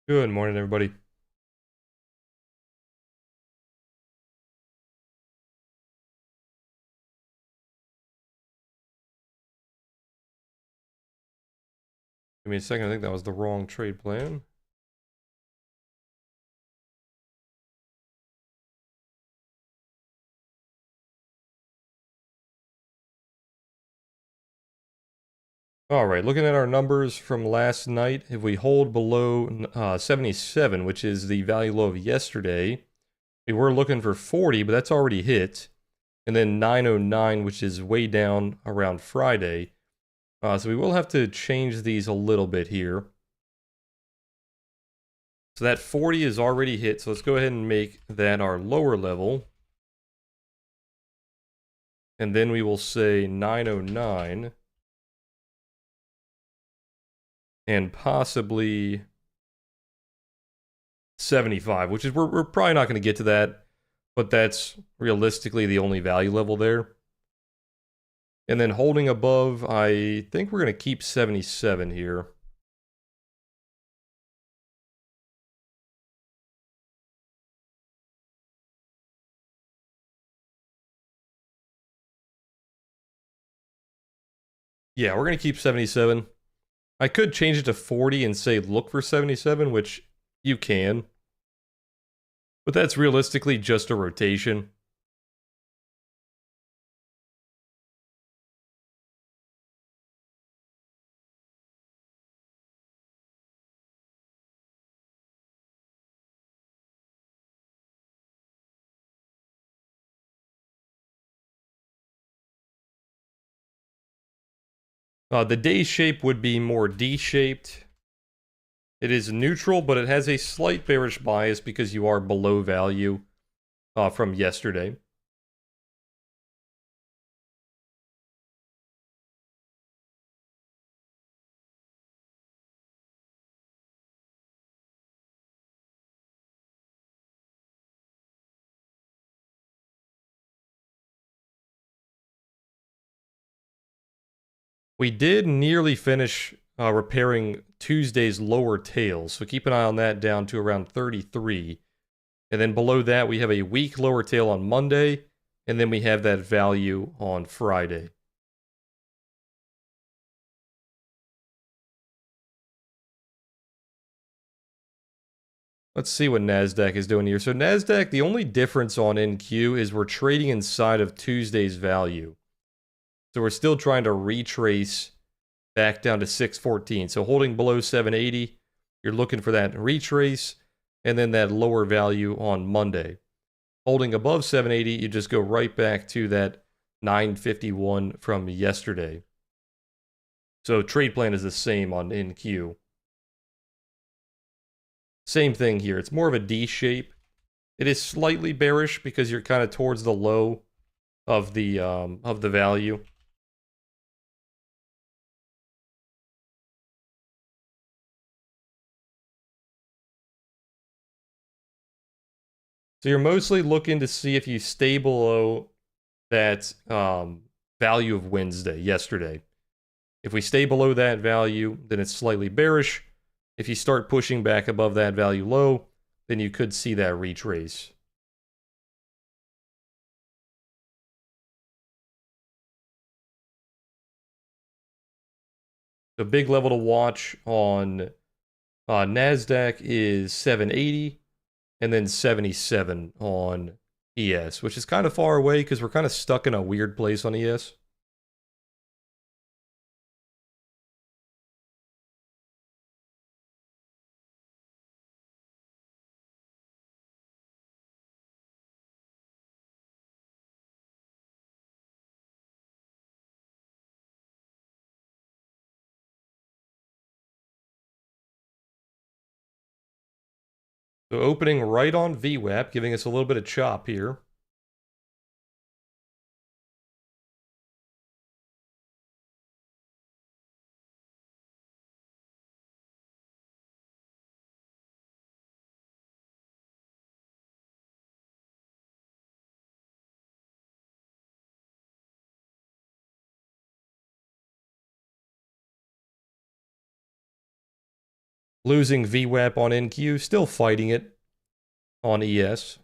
Good morning, everybody. Give me a second. I think that was the wrong trade plan. All right, looking at our numbers from last night, if we hold below 77, which is the value low of yesterday, we were looking for 40, but that's already hit. And then 909, which is way down around Friday. So we will have to change these a little bit here. So that 40 is already hit, so let's go ahead and make that our lower level. And then we will say 909. And possibly 75, which is we're probably not going to get to that, but that's realistically the only value level there. And then holding above, I think we're going to keep 77 here. Yeah, we're going to keep 77. I could change it to 40 and say look for 77, which you can. But that's realistically just a rotation. The day shape would be more D-shaped. It is neutral, but it has a slight bearish bias because you are below value from yesterday. We did nearly finish repairing Tuesday's lower tail, so keep an eye on that down to around 33. And then below that, we have a weak lower tail on Monday, and then we have that value on Friday. Let's see what NASDAQ is doing here. So NASDAQ, the only difference on NQ is we're trading inside of Tuesday's value. So we're still trying to retrace back down to 614. So holding below 780, you're looking for that retrace, and then that lower value on Monday. Holding above 780, you just go right back to that 951 from yesterday. So trade plan is the same on NQ. Same thing here. It's more of a D shape. It is slightly bearish because you're kind of towards the low of the value. So you're mostly looking to see if you stay below that value of Wednesday, yesterday. If we stay below that value, then it's slightly bearish. If you start pushing back above that value low, then you could see that retrace. The big level to watch on NASDAQ is 780 and then 77 on ES, which is kind of far away because we're kind of stuck in a weird place on ES. So opening right on VWAP, giving us a little bit of chop here. Losing VWAP on NQ, still fighting it on ES.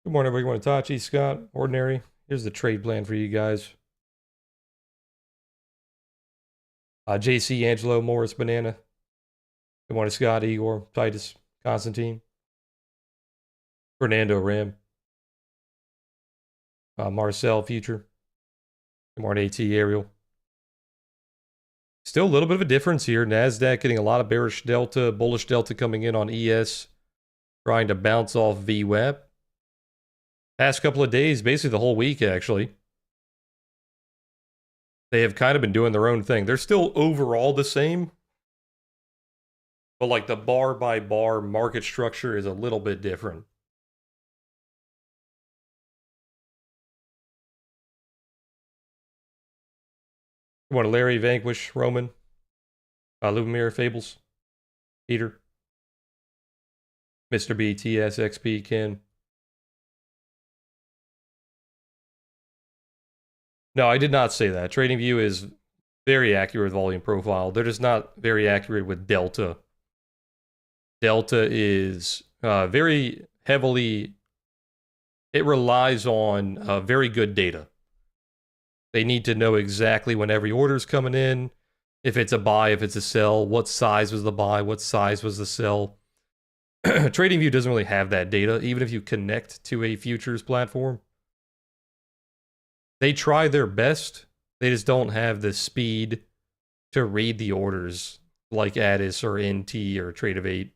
Good morning, everyone. Tachi, Scott, Ordinary. Here's the trade plan for you guys. JC, Angelo, Morris, Banana. Good morning, Scott, Igor, Titus, Constantine, Fernando, Ram, Marcel, Future. Good morning, AT, Ariel. Still a little bit of a difference here. NASDAQ getting a lot of bearish delta, bullish delta coming in on ES, trying to bounce off VWAP. Past couple of days, basically the whole week, actually. They have kind of been doing their own thing. They're still overall the same, but like the bar by bar market structure is a little bit different. You want Larry, Vanquish, Roman, Lubomir, Fables, Peter, Mr. B, TS, XP, Ken. No, I did not say that. TradingView is very accurate with volume profile. They're just not very accurate with delta. Delta is very heavily, it relies on very good data. They need to know exactly when every order is coming in, if it's a buy, if it's a sell, what size was the buy, what size was the sell. TradingView doesn't really have that data, even if you connect to a futures platform. They try their best. They just don't have the speed to read the orders like Addis or NT or Trade of 8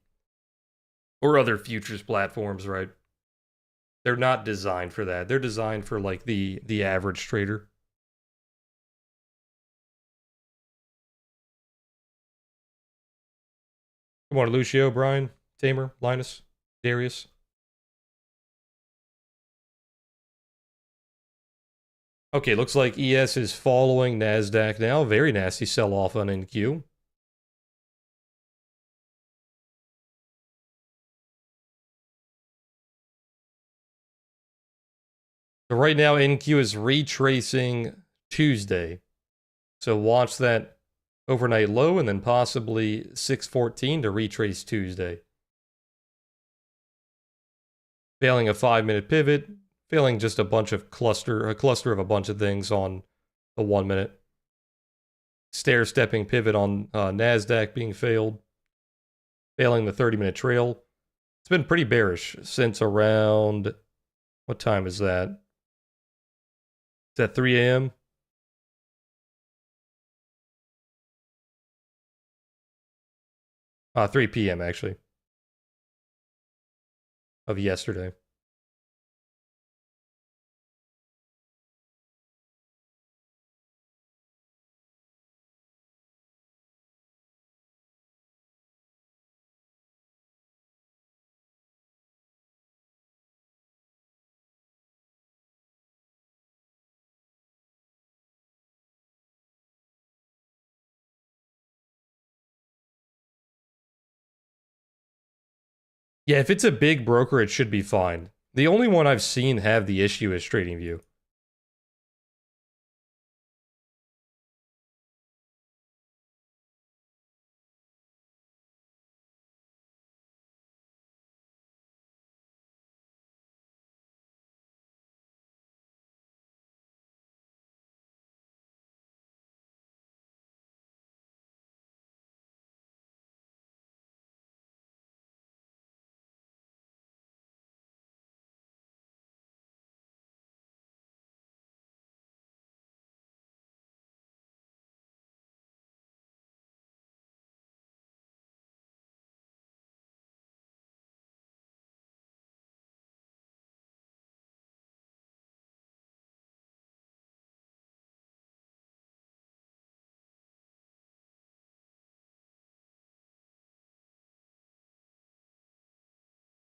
or other futures platforms, right? They're not designed for that. They're designed for like the average trader. Good morning, Lucio, Brian, Tamer, Linus, Darius. Okay, looks like ES is following NASDAQ now. Very nasty sell-off on NQ. So right now, NQ is retracing Tuesday. So watch that overnight low and then possibly 614 to retrace Tuesday. Failing a 5-minute pivot, failing just a cluster of a bunch of things on the 1 minute. Stair-stepping pivot on NASDAQ being failed. Failing the 30-minute trail. It's been pretty bearish since around, what time is that? It's at 3 a.m. 3 p.m. actually, of yesterday. Yeah, if it's a big broker, it should be fine. The only one I've seen have the issue is TradingView.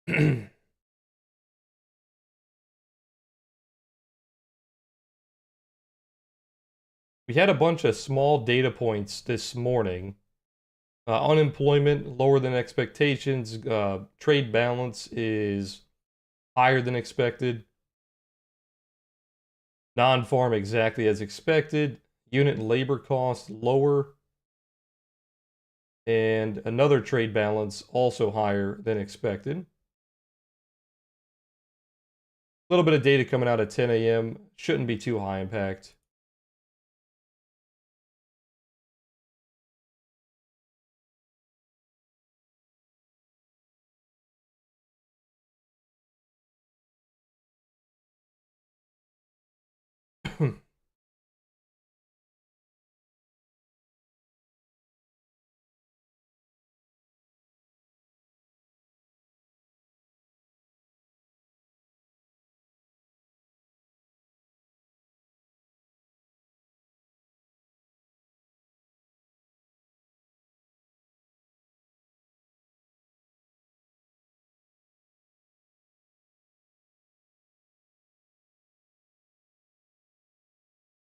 We had a bunch of small data points this morning. Unemployment lower than expectations. Trade balance is higher than expected. Non-farm exactly as expected. Unit labor cost lower. And another trade balance also higher than expected. A little bit of data coming out at 10 a.m. Shouldn't be too high impact.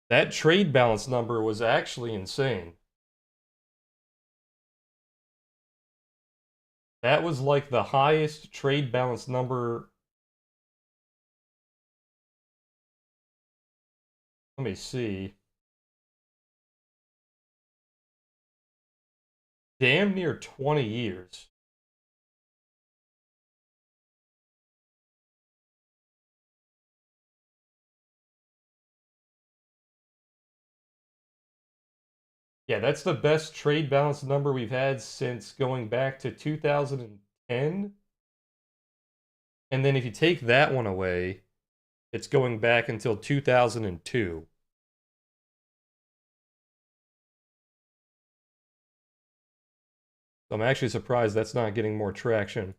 That trade balance number was actually insane. That was like the highest trade balance number. Let me see. Damn near 20 years. Yeah, that's the best trade balance number we've had since going back to 2010. And then if you take that one away, it's going back until 2002. So I'm actually surprised that's not getting more traction.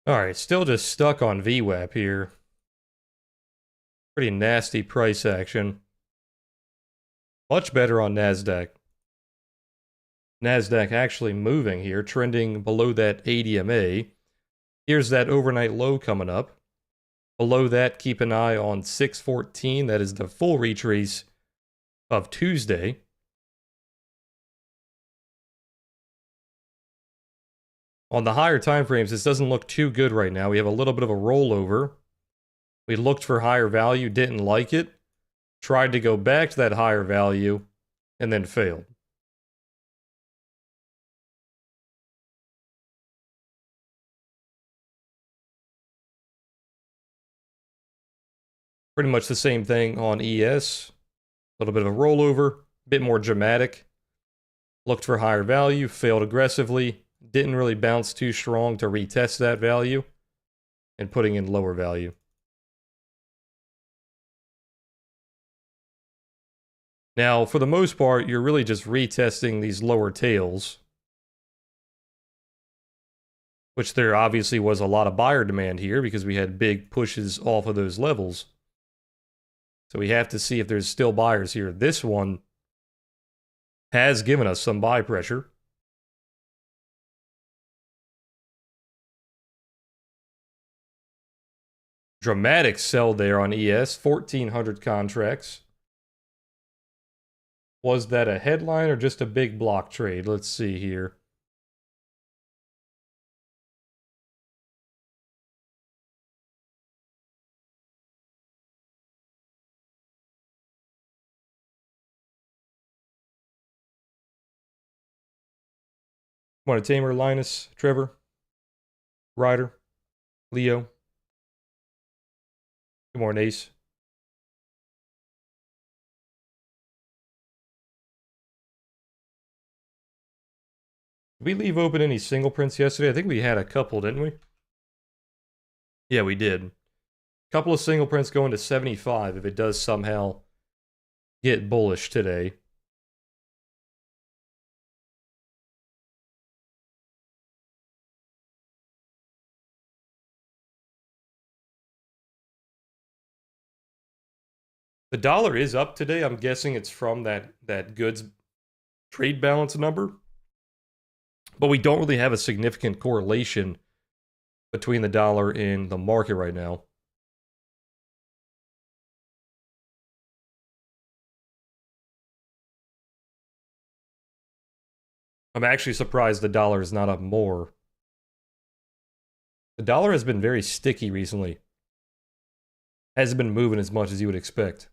Alright, still just stuck on VWAP here. Pretty nasty price action. Much better on NASDAQ. NASDAQ actually moving here, trending below that ADMA. Here's that overnight low coming up. Below that, keep an eye on 614. That is the full retrace of Tuesday. On the higher time frames, this doesn't look too good right now. We have a little bit of a rollover. We looked for higher value, didn't like it, tried to go back to that higher value, and then failed. Pretty much the same thing on ES. A little bit of a rollover, a bit more dramatic. Looked for higher value, failed aggressively, didn't really bounce too strong to retest that value, and putting in lower value. Now, for the most part, you're really just retesting these lower tails, which there obviously was a lot of buyer demand here because we had big pushes off of those levels. So we have to see if there's still buyers here. This one has given us some buy pressure. Dramatic sell there on ES, 1,400 contracts. Was that a headline or just a big block trade? Let's see here. Want a tamer, Linus, Trevor, Ryder, Leo? Good morning, Ace. Did we leave open any single prints yesterday? I think we had a couple, didn't we? Yeah, we did. Couple of single prints going to 75 if it does somehow get bullish today. The dollar is up today. I'm guessing it's from that goods trade balance number. But we don't really have a significant correlation between the dollar and the market right now. I'm actually surprised the dollar is not up more. The dollar has been very sticky recently. Hasn't been moving as much as you would expect.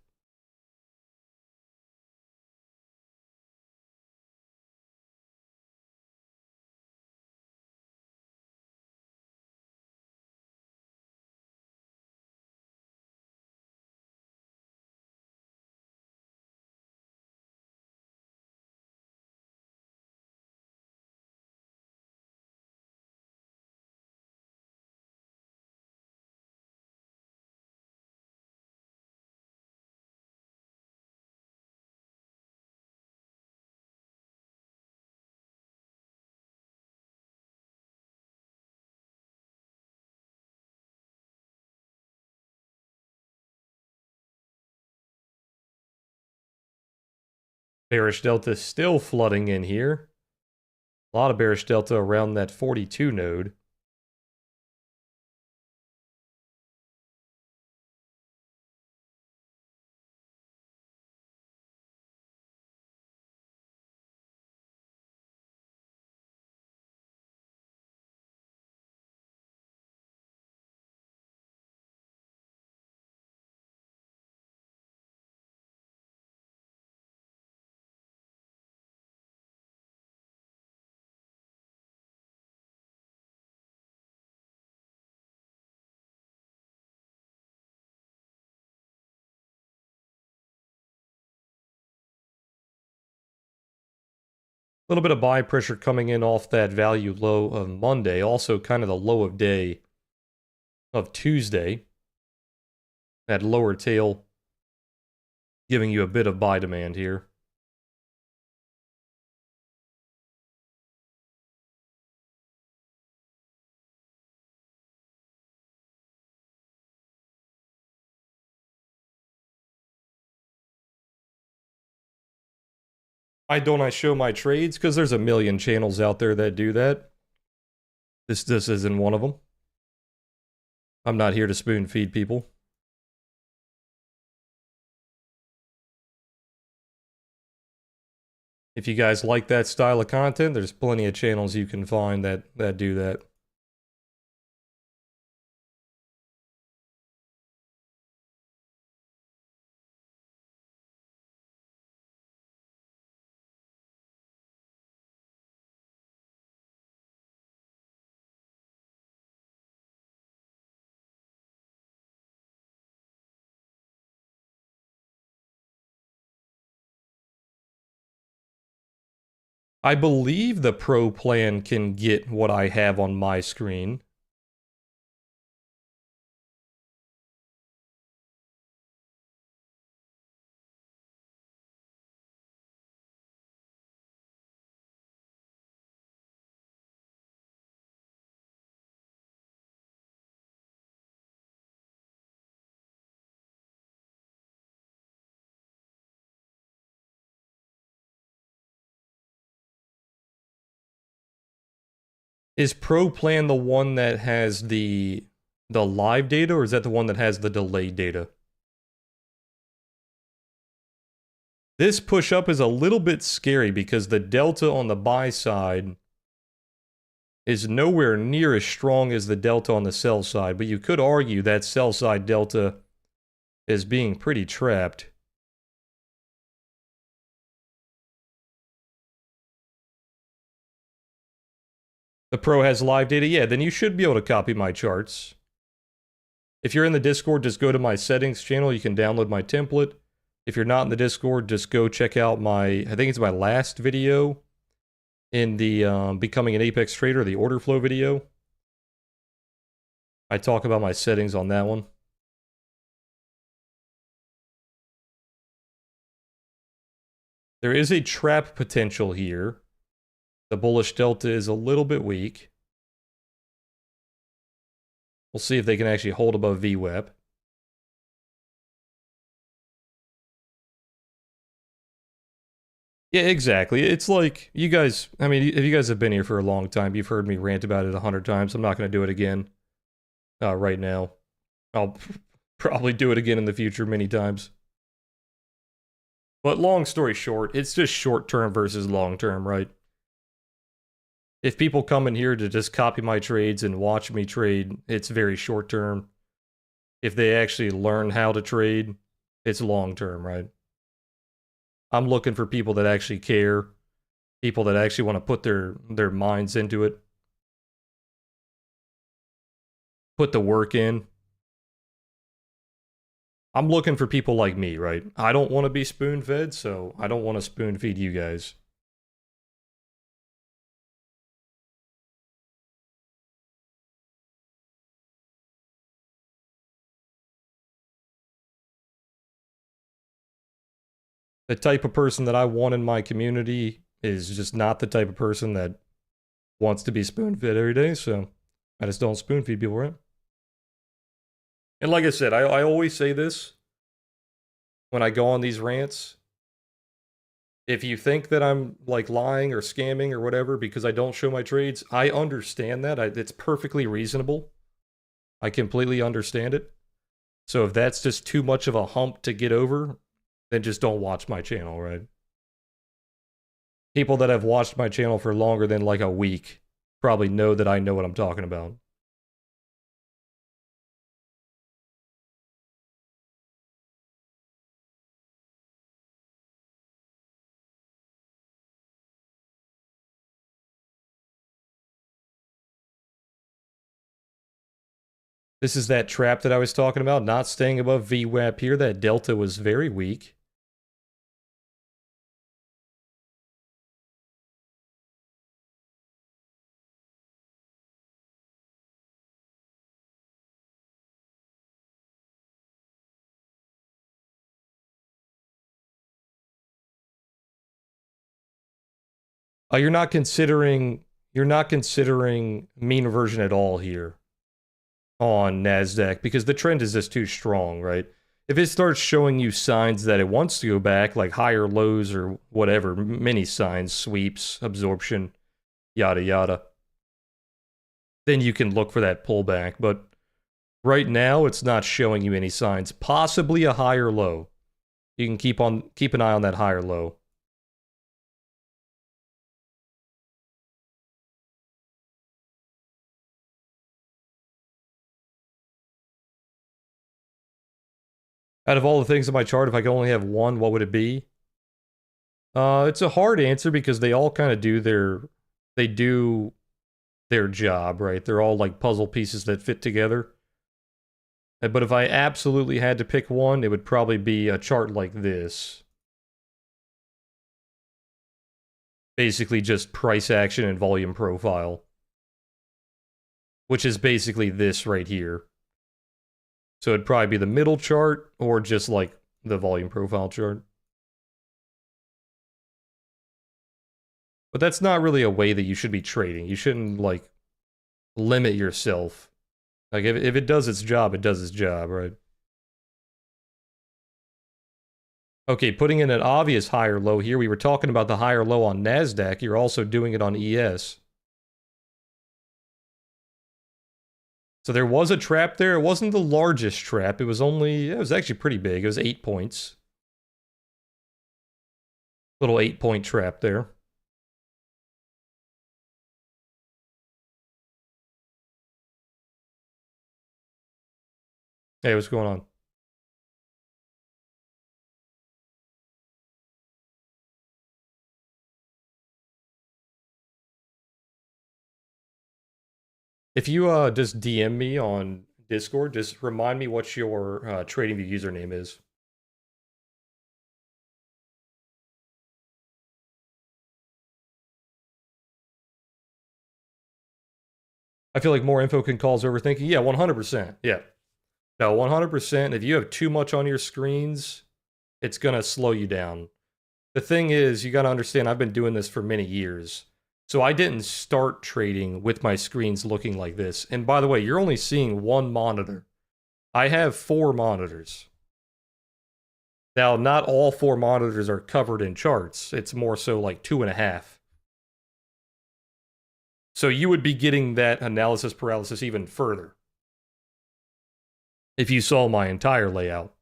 Bearish delta still flooding in here. A lot of bearish delta around that 42 node. A little bit of buy pressure coming in off that value low of Monday. Also kind of the low of day of Tuesday. That lower tail giving you a bit of buy demand here. Why don't I show my trades? Because there's a million channels out there that do that. This isn't one of them. I'm not here to spoon feed people. If you guys like that style of content, there's plenty of channels you can find that do that. I believe the Pro plan can get what I have on my screen. Is Pro Plan the one that has the live data, or is that the one that has the delayed data? This push up is a little bit scary because the delta on the buy side is nowhere near as strong as the delta on the sell side, but you could argue that sell side delta is being pretty trapped. The Pro has live data? Yeah, then you should be able to copy my charts. If you're in the Discord, just go to my settings channel. You can download my template. If you're not in the Discord, just go check out I think it's my last video in the Becoming an Apex Trader, the order flow video. I talk about my settings on that one. There is a trap potential here. The bullish delta is a little bit weak. We'll see if they can actually hold above VWAP. Yeah, exactly. It's like, you guys, I mean, if you guys have been here for a long time, you've heard me rant about it 100 times. I'm not going to do it again right now. I'll probably do it again in the future many times. But long story short, it's just short-term versus long-term, right? If people come in here to just copy my trades and watch me trade, it's very short-term. If they actually learn how to trade, it's long-term, right? I'm looking for people that actually care, people that actually want to put their minds into it, put the work in. I'm looking for people like me, right? I don't want to be spoon-fed, so I don't want to spoon-feed you guys. The type of person that I want in my community is just not the type of person that wants to be spoon-fed every day, so I just don't spoon-feed people, right? And like I said, I always say this when I go on these rants. If you think that I'm like lying or scamming or whatever because I don't show my trades, I understand that. It's perfectly reasonable. I completely understand it. So if that's just too much of a hump to get over, then just don't watch my channel, right? People that have watched my channel for longer than like a week probably know that I know what I'm talking about. This is that trap that I was talking about, not staying above VWAP here. That delta was very weak. You're not considering mean reversion at all here on NASDAQ because the trend is just too strong, right? If it starts showing you signs that it wants to go back, like higher lows or whatever, many signs, sweeps, absorption, yada yada, then you can look for that pullback. But right now, it's not showing you any signs. Possibly a higher low. You can keep an eye on that higher low. Out of all the things in my chart, if I could only have one, what would it be? It's a hard answer because they all kind of do their job, right? They're all like puzzle pieces that fit together. But if I absolutely had to pick one, it would probably be a chart like this. Basically just price action and volume profile. Which is basically this right here. So it'd probably be the middle chart or just like the volume profile chart. But that's not really a way that you should be trading. You shouldn't like limit yourself. Like if it does its job, it does its job, right? Okay, putting in an obvious higher low here. We were talking about the higher low on NASDAQ. You're also doing it on ES. So there was a trap there. It wasn't the largest trap. It was actually pretty big. It was 8 points. Little 8-point trap there. Hey, what's going on? If you just DM me on Discord, just remind me what your TradingView username is. I feel like more info can cause overthinking. Yeah, 100%. Yeah. No, 100%. If you have too much on your screens, it's going to slow you down. The thing is, you got to understand, I've been doing this for many years. So I didn't start trading with my screens looking like this. And by the way, you're only seeing one monitor. I have 4 monitors. Now, not all 4 monitors are covered in charts. It's more so like 2.5. So you would be getting that analysis paralysis even further if you saw my entire layout.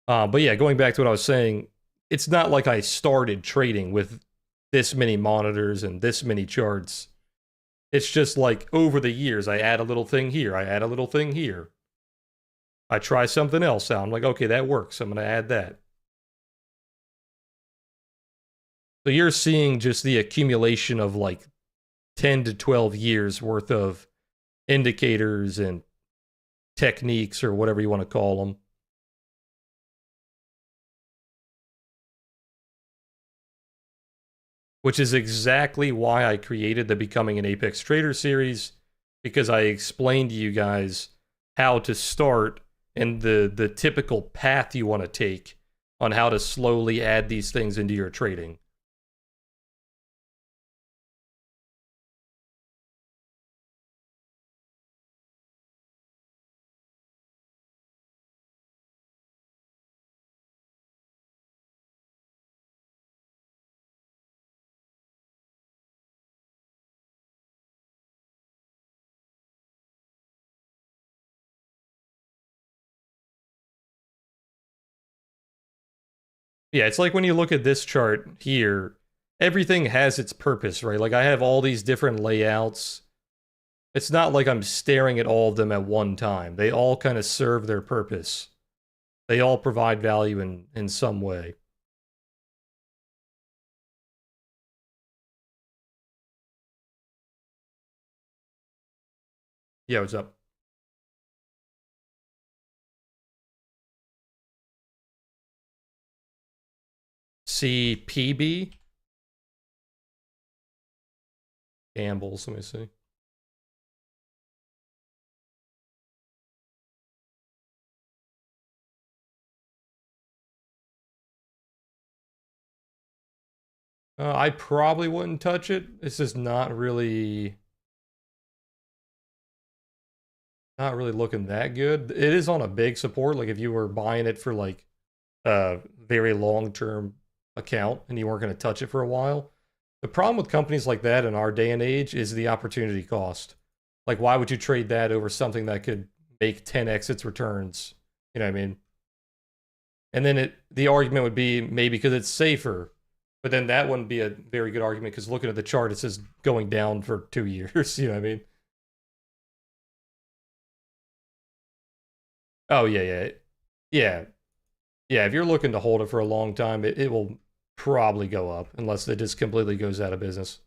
But yeah, going back to what I was saying, it's not like I started trading with this many monitors and this many charts. It's just like over the years, I add a little thing here, I add a little thing here. I try something else out. I'm like, okay, that works. I'm going to add that. So you're seeing just the accumulation of like 10 to 12 years worth of indicators and techniques or whatever you want to call them. Which is exactly why I created the Becoming an Apex Trader series, because I explained to you guys how to start and the typical path you want to take on how to slowly add these things into your trading. Yeah, it's like when you look at this chart here, everything has its purpose, right? Like I have all these different layouts. It's not like I'm staring at all of them at one time. They all kind of serve their purpose. They all provide value in some way. Yeah, what's up? CPB? Gambles, let me see. I probably wouldn't touch it. It's just not really looking that good. It is on a big support. Like if you were buying it for like a very long-term account and you weren't going to touch it for a while. The problem with companies like that in our day and age is the opportunity cost. Like why would you trade that over something that could make 10x its returns? You know what I mean? And then the argument would be maybe because it's safer. But then that wouldn't be a very good argument because looking at the chart, it says going down for 2 years. You know what I mean? Oh, yeah, yeah. Yeah. Yeah, if you're looking to hold it for a long time, it will probably go up unless it just completely goes out of business.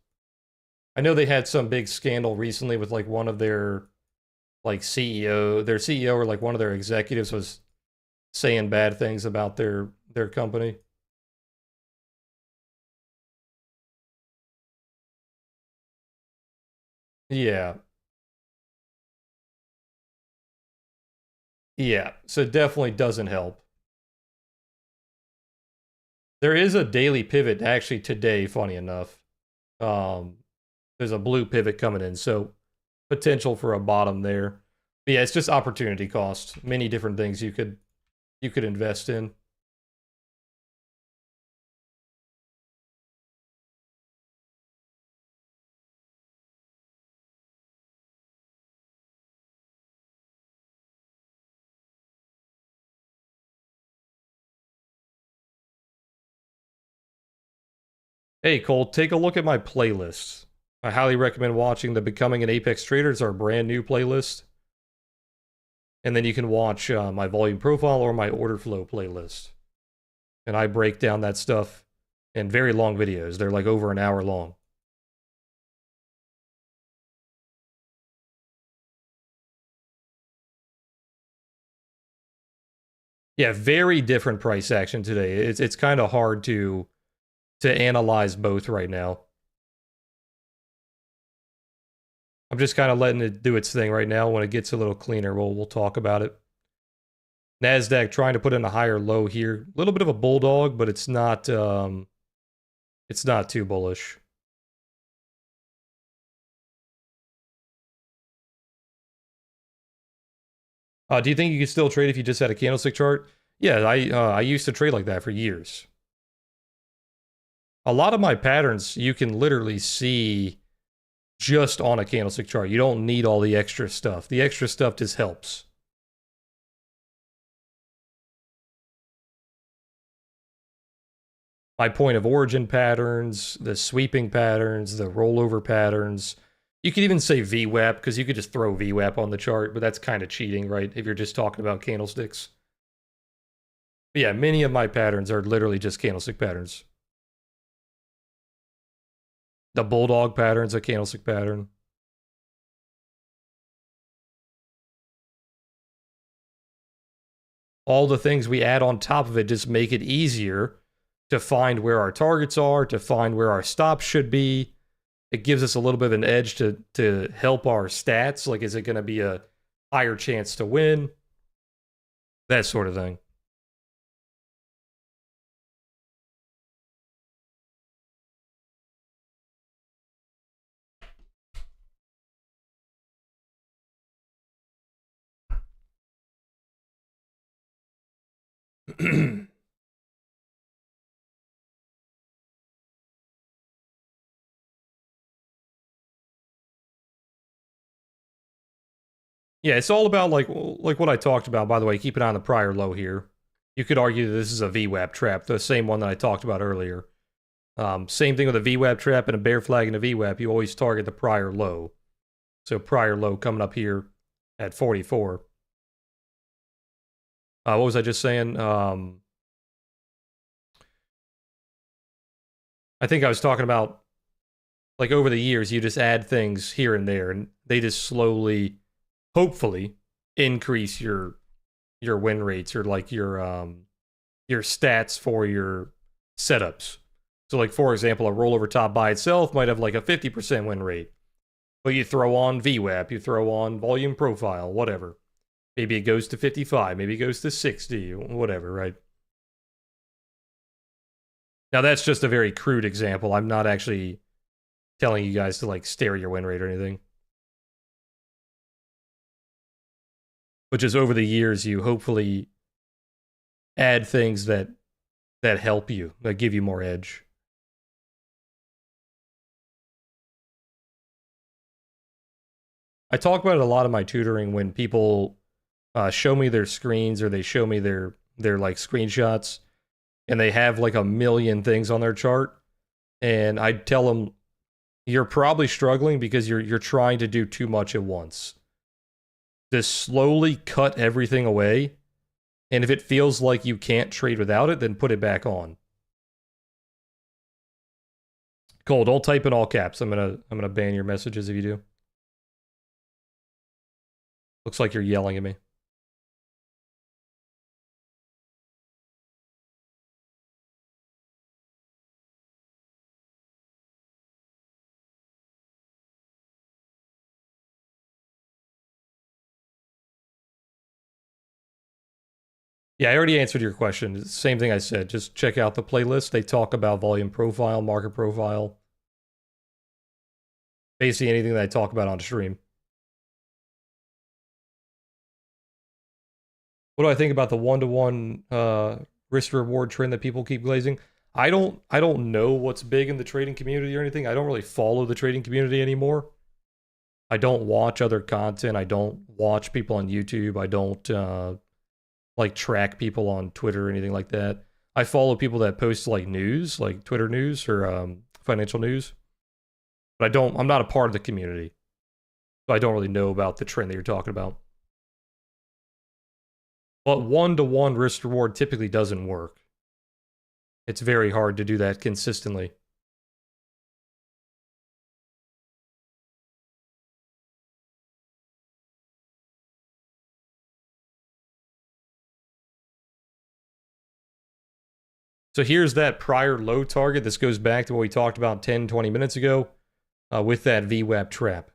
I know they had some big scandal recently with like one of their like their CEO or like one of their executives was saying bad things about their company. Yeah. Yeah. So it definitely doesn't help. There is a daily pivot actually today, funny enough. Um, there's a blue pivot coming in, so potential for a bottom there. But yeah, it's just opportunity cost. Many different things you could invest in. Hey Cole, take a look at my playlist. I highly recommend watching the Becoming an Apex Trader. It's our brand new playlist. And then you can watch my volume profile or my order flow playlist. And I break down that stuff in very long videos. They're like over an hour long. Yeah, very different price action today. It's kind of hard to analyze both right now. I'm just kind of letting it do its thing right now. When it gets a little cleaner, we'll talk about it. NASDAQ trying to put in a higher low here. A little bit of a bulldog, but it's not too bullish. Do you think you could still trade if you just had a candlestick chart? Yeah, I used to trade like that for years. A lot of my patterns you can literally see just on a candlestick chart. You don't need all the extra stuff. The extra stuff just helps. My point of origin patterns, the sweeping patterns, the rollover patterns. You could even say VWAP because you could just throw VWAP on the chart, but that's kind of cheating, right? If you're just talking about candlesticks. But yeah, many of my patterns are literally just candlestick patterns. The bulldog pattern's a candlestick pattern. All the things we add on top of it just make it easier to find where our targets are, to find where our stops should be. It gives us a little bit of an edge to help our stats. Like, is it going to be a higher chance to win? That sort of thing. Yeah, it's all about like what I talked about. By the way, keep an eye on the prior low here. You could argue that this is a VWAP trap, the same one that I talked about earlier. Same thing with a VWAP trap and a bear flag and a VWAP. You always target the prior low. So prior low coming up here at 44. What was I just saying? I think I was talking about like over the years, you just add things here and there, and they just slowly, hopefully, increase your win rates or like your stats for your setups. So like for example, a rollover top by itself might have like a 50% win rate. But you throw on VWAP, you throw on volume profile, whatever. Maybe it goes to 55, maybe it goes to 60, whatever, right? Now that's just a very crude example. I'm not actually telling you guys to like stare your win rate or anything. But just over the years, you hopefully add things that help you, that give you more edge. I talk about it a lot in my tutoring when people show me their screens or they show me their like screenshots and they have like a million things on their chart, and I tell them you're probably struggling because you're trying to do too much at once. Just slowly cut everything away And if it feels like you can't trade without it, then put it back on. Cole, don't type in all caps. I'm gonna ban your messages if you do. Looks like you're yelling at me. Yeah, I already answered your question. It's the same thing I said. Just check out the playlist. They talk about volume profile, market profile. Basically anything that I talk about on stream. What do I think about the one-to-one risk reward trend that people keep glazing? I don't know what's big in the trading community or anything. I don't really follow the trading community anymore. I don't watch other content. I don't watch people on YouTube. I don't like track people on Twitter or anything like that. I follow people that post like news, like Twitter news or financial news. But I'm not a part of the community. So I don't really know about the trend that you're talking about. But one-to-one risk reward typically doesn't work. It's very hard to do that consistently. So here's that prior low target. This goes back to what we talked about 10, 20 minutes ago with that VWAP trap.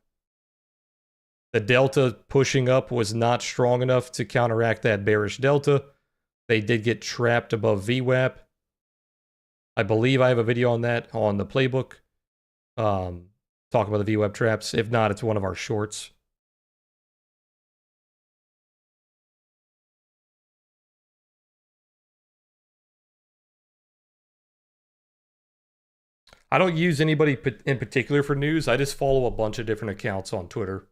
The delta pushing up was not strong enough to counteract that bearish delta. They did get trapped above VWAP. I believe I have a video on that on the playbook. Talk about the VWAP traps. If not, it's one of our shorts. I don't use anybody in particular for news. I just follow a bunch of different accounts on Twitter.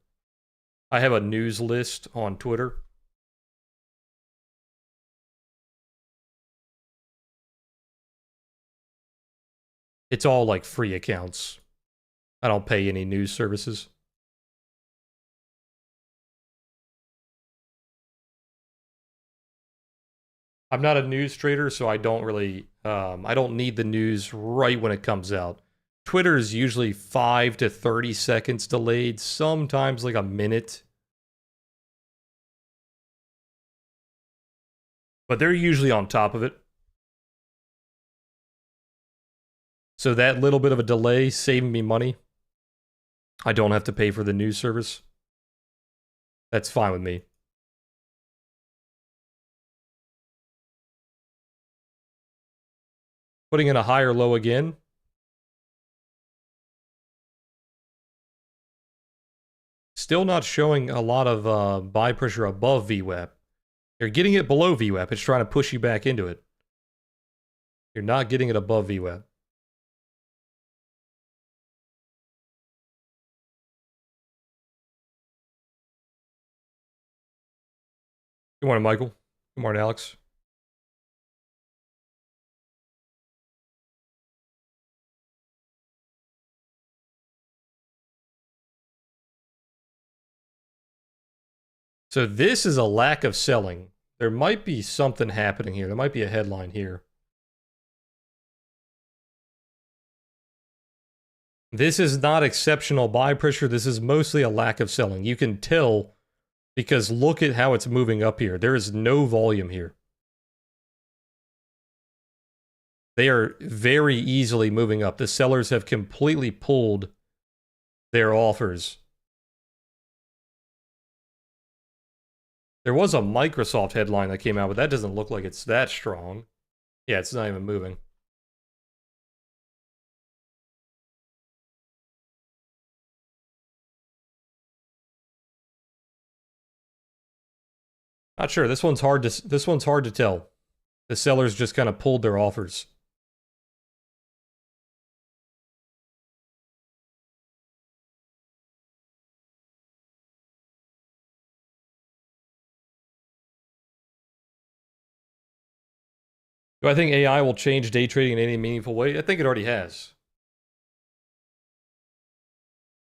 I have a news list on Twitter. It's all like free accounts. I don't pay any news services. I'm not a news trader, so I don't really, I don't need the news right when it comes out. Twitter is usually 5 to 30 seconds delayed, sometimes like a minute. But they're usually on top of it. So that little bit of a delay saving me money. I don't have to pay for the news service. That's fine with me. Putting in a higher low again. Still not showing a lot of buy pressure above VWAP. You're getting it below VWAP. It's trying to push you back into it. You're not getting it above VWAP. Good morning, Michael. Good morning, Alex. So this is a lack of selling. There might be something happening here. There might be a headline here. This is not exceptional buy pressure. This is mostly a lack of selling. You can tell because look at how it's moving up here. There is no volume here. They are very easily moving up. The sellers have completely pulled their offers. There was a Microsoft headline that came out, but that doesn't look like it's that strong. Yeah, it's not even moving. Not sure. This one's hard to tell. The sellers just kind of pulled their offers. Do I think AI will change day trading in any meaningful way? I think it already has.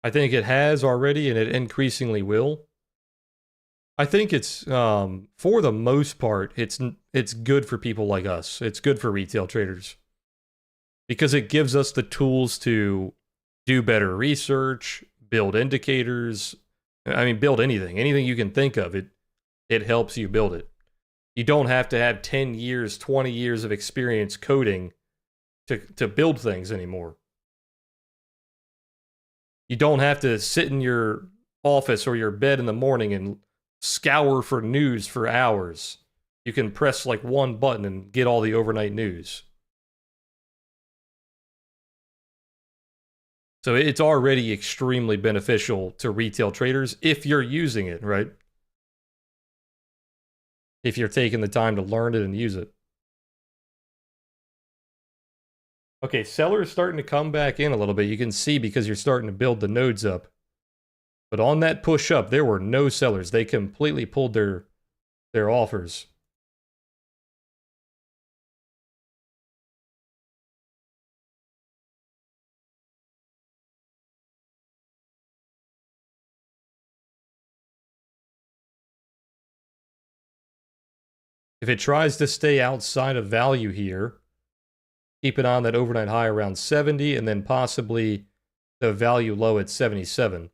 I think it has already, and it increasingly will. I think it's for the most part, it's good for people like us. It's good for retail traders because it gives us the tools to do better research, build indicators. I mean, build anything you can think of. It helps you build it. You don't have to have 10 years, 20 years of experience coding to build things anymore. You don't have to sit in your office or your bed in the morning and scour for news for hours. You can press like one button and get all the overnight news. So it's already extremely beneficial to retail traders if you're using it, right? If you're taking the time to learn it and use it. Okay, sellers starting to come back in a little bit. You can see because you're starting to build the nodes up. But on that push up, there were no sellers. They completely pulled their offers. If it tries to stay outside of value here, keep it on that overnight high around 70 and then possibly the value low at 77.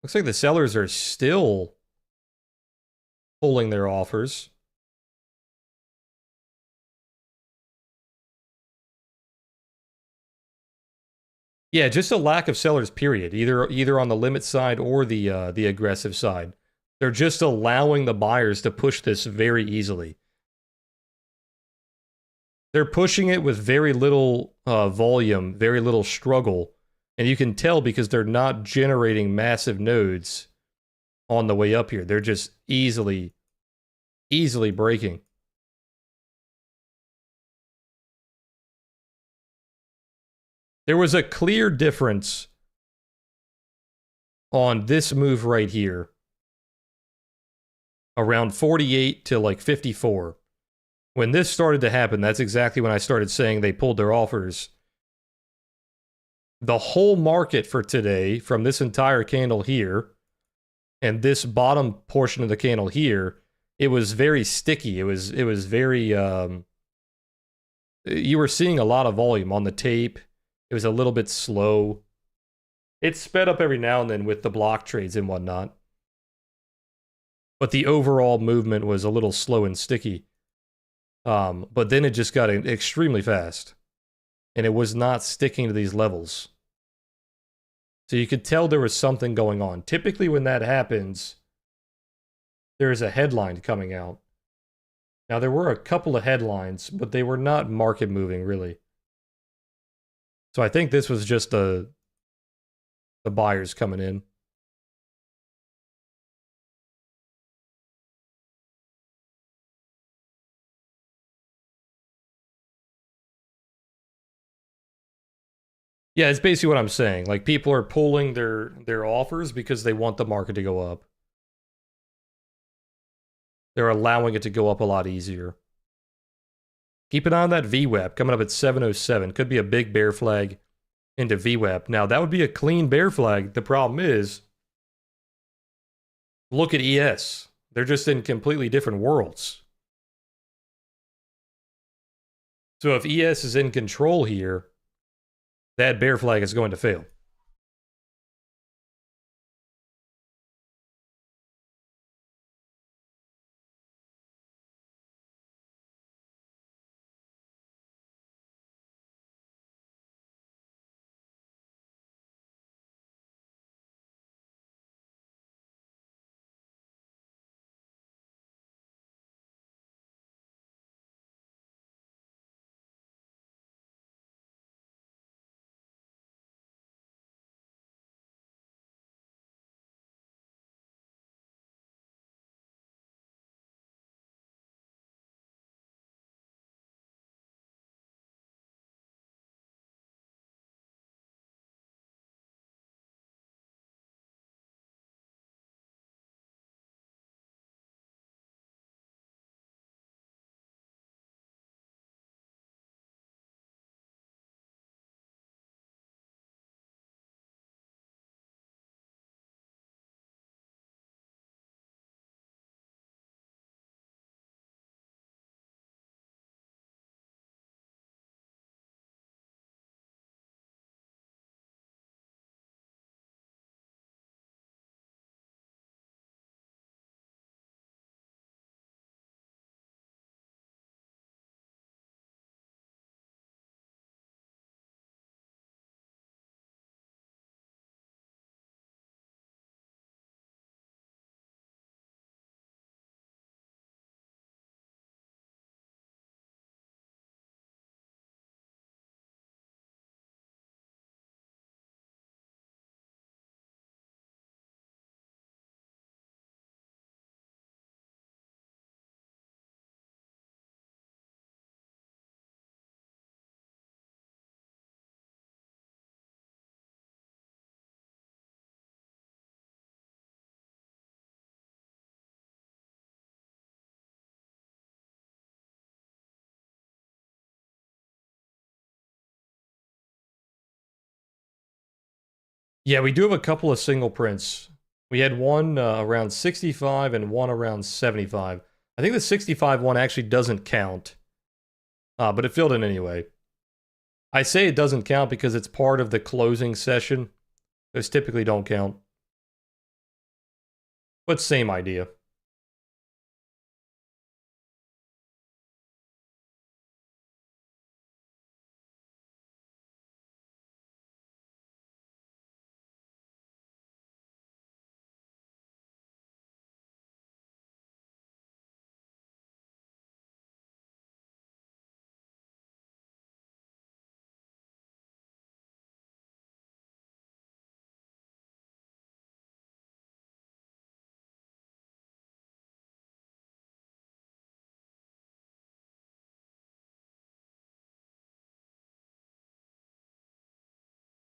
Looks like the sellers are still pulling their offers. Yeah, just a lack of sellers, period. Either on the limit side or the aggressive side. They're just allowing the buyers to push this very easily. They're pushing it with very little volume, very little struggle, and you can tell because they're not generating massive nodes on the way up here. They're just easily breaking. There was a clear difference on this move right here around 48 to like 54. When this started to happen, that's exactly when I started saying they pulled their offers. The whole market for today, from this entire candle here and this bottom portion of the candle here, it was very sticky. It was very you were seeing a lot of volume on the tape. It was a little bit slow. It sped up every now and then with the block trades and whatnot. But the overall movement was a little slow and sticky. But then it just got extremely fast. And it was not sticking to these levels. So you could tell there was something going on. Typically when that happens, there's a headline coming out. Now there were a couple of headlines, but they were not market moving really. So I think this was just the buyers coming in. Yeah, it's basically what I'm saying. Like people are pulling their offers because they want the market to go up. They're allowing it to go up a lot easier. Keep an eye on that VWAP coming up at 707. Could be a big bear flag into VWAP. Now, that would be a clean bear flag. The problem is, look at ES. They're just in completely different worlds. So if ES is in control here, that bear flag is going to fail. Yeah, we do have a couple of single prints. We had one around 65 and one around 75. I think the 65 one actually doesn't count, but it filled in anyway. I say it doesn't count because it's part of the closing session. Those typically don't count. But same idea.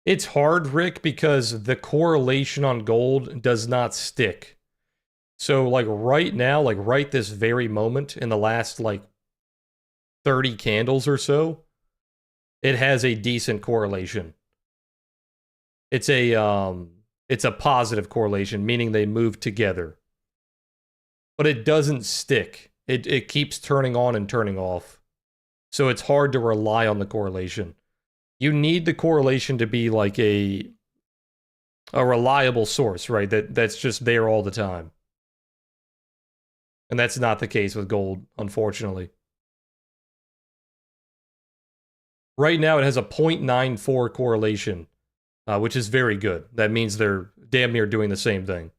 It's hard, Rick, because the correlation on gold does not stick. So, like, right now, like, right this very moment, in the last, like, 30 candles or so, it has a decent correlation. It's a positive correlation, meaning they move together. But it doesn't stick. It keeps turning on and turning off. So it's hard to rely on the correlation. You need the correlation to be like a reliable source, right? That's just there all the time. And that's not the case with gold, unfortunately. Right now, it has a 0.94 correlation, which is very good. That means they're damn near doing the same thing.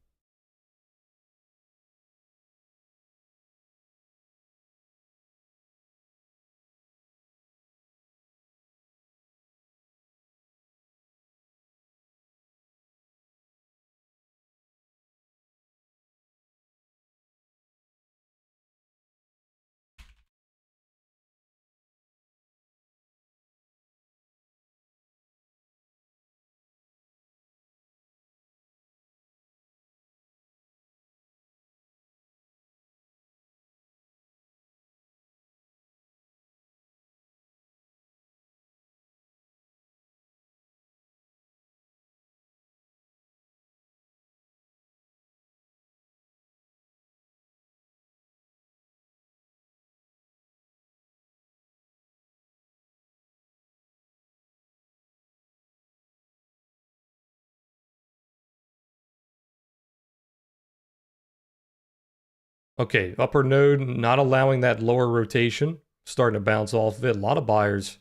Okay, upper node not allowing that lower rotation, starting to bounce off of it. A lot of buyers,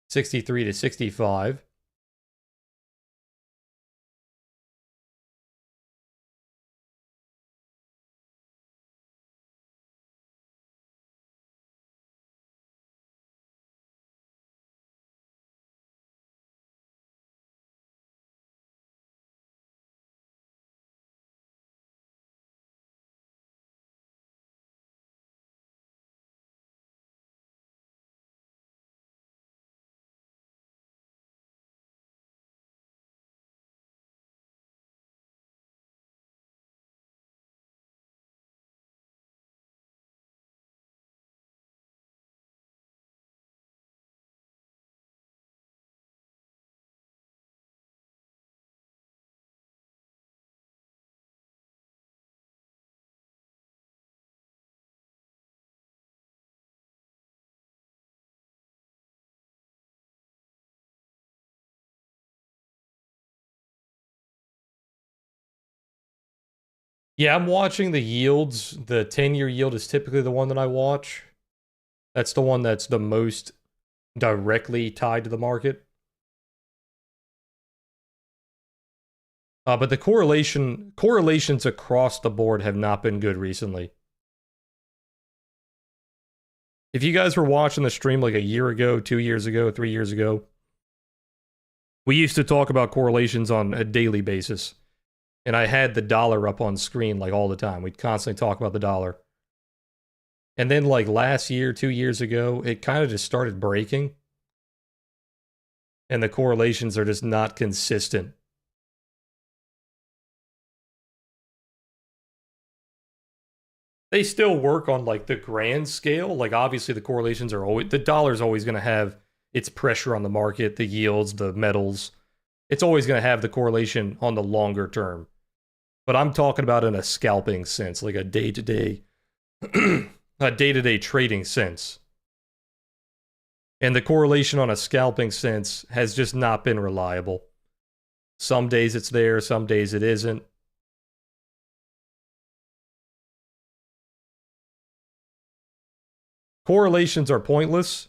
63 to 65. Yeah, I'm watching the yields. The 10-year yield is typically the one that I watch. That's the one that's the most directly tied to the market. But the correlations across the board have not been good recently. If you guys were watching the stream like a year ago, 2 years ago, 3 years ago, we used to talk about correlations on a daily basis. And I had the dollar up on screen like all the time. We'd constantly talk about the dollar. And then like last year, 2 years ago, it kind of just started breaking. And the correlations are just not consistent. They still work on like the grand scale. Like obviously the correlations are always, the dollar's always going to have its pressure on the market, the yields, the metals. It's always going to have the correlation on the longer term. But I'm talking about in a scalping sense, like a day-to-day a day-to-day trading sense. And the correlation on a scalping sense has just not been reliable. Some days it's there, some days it isn't. Correlations are pointless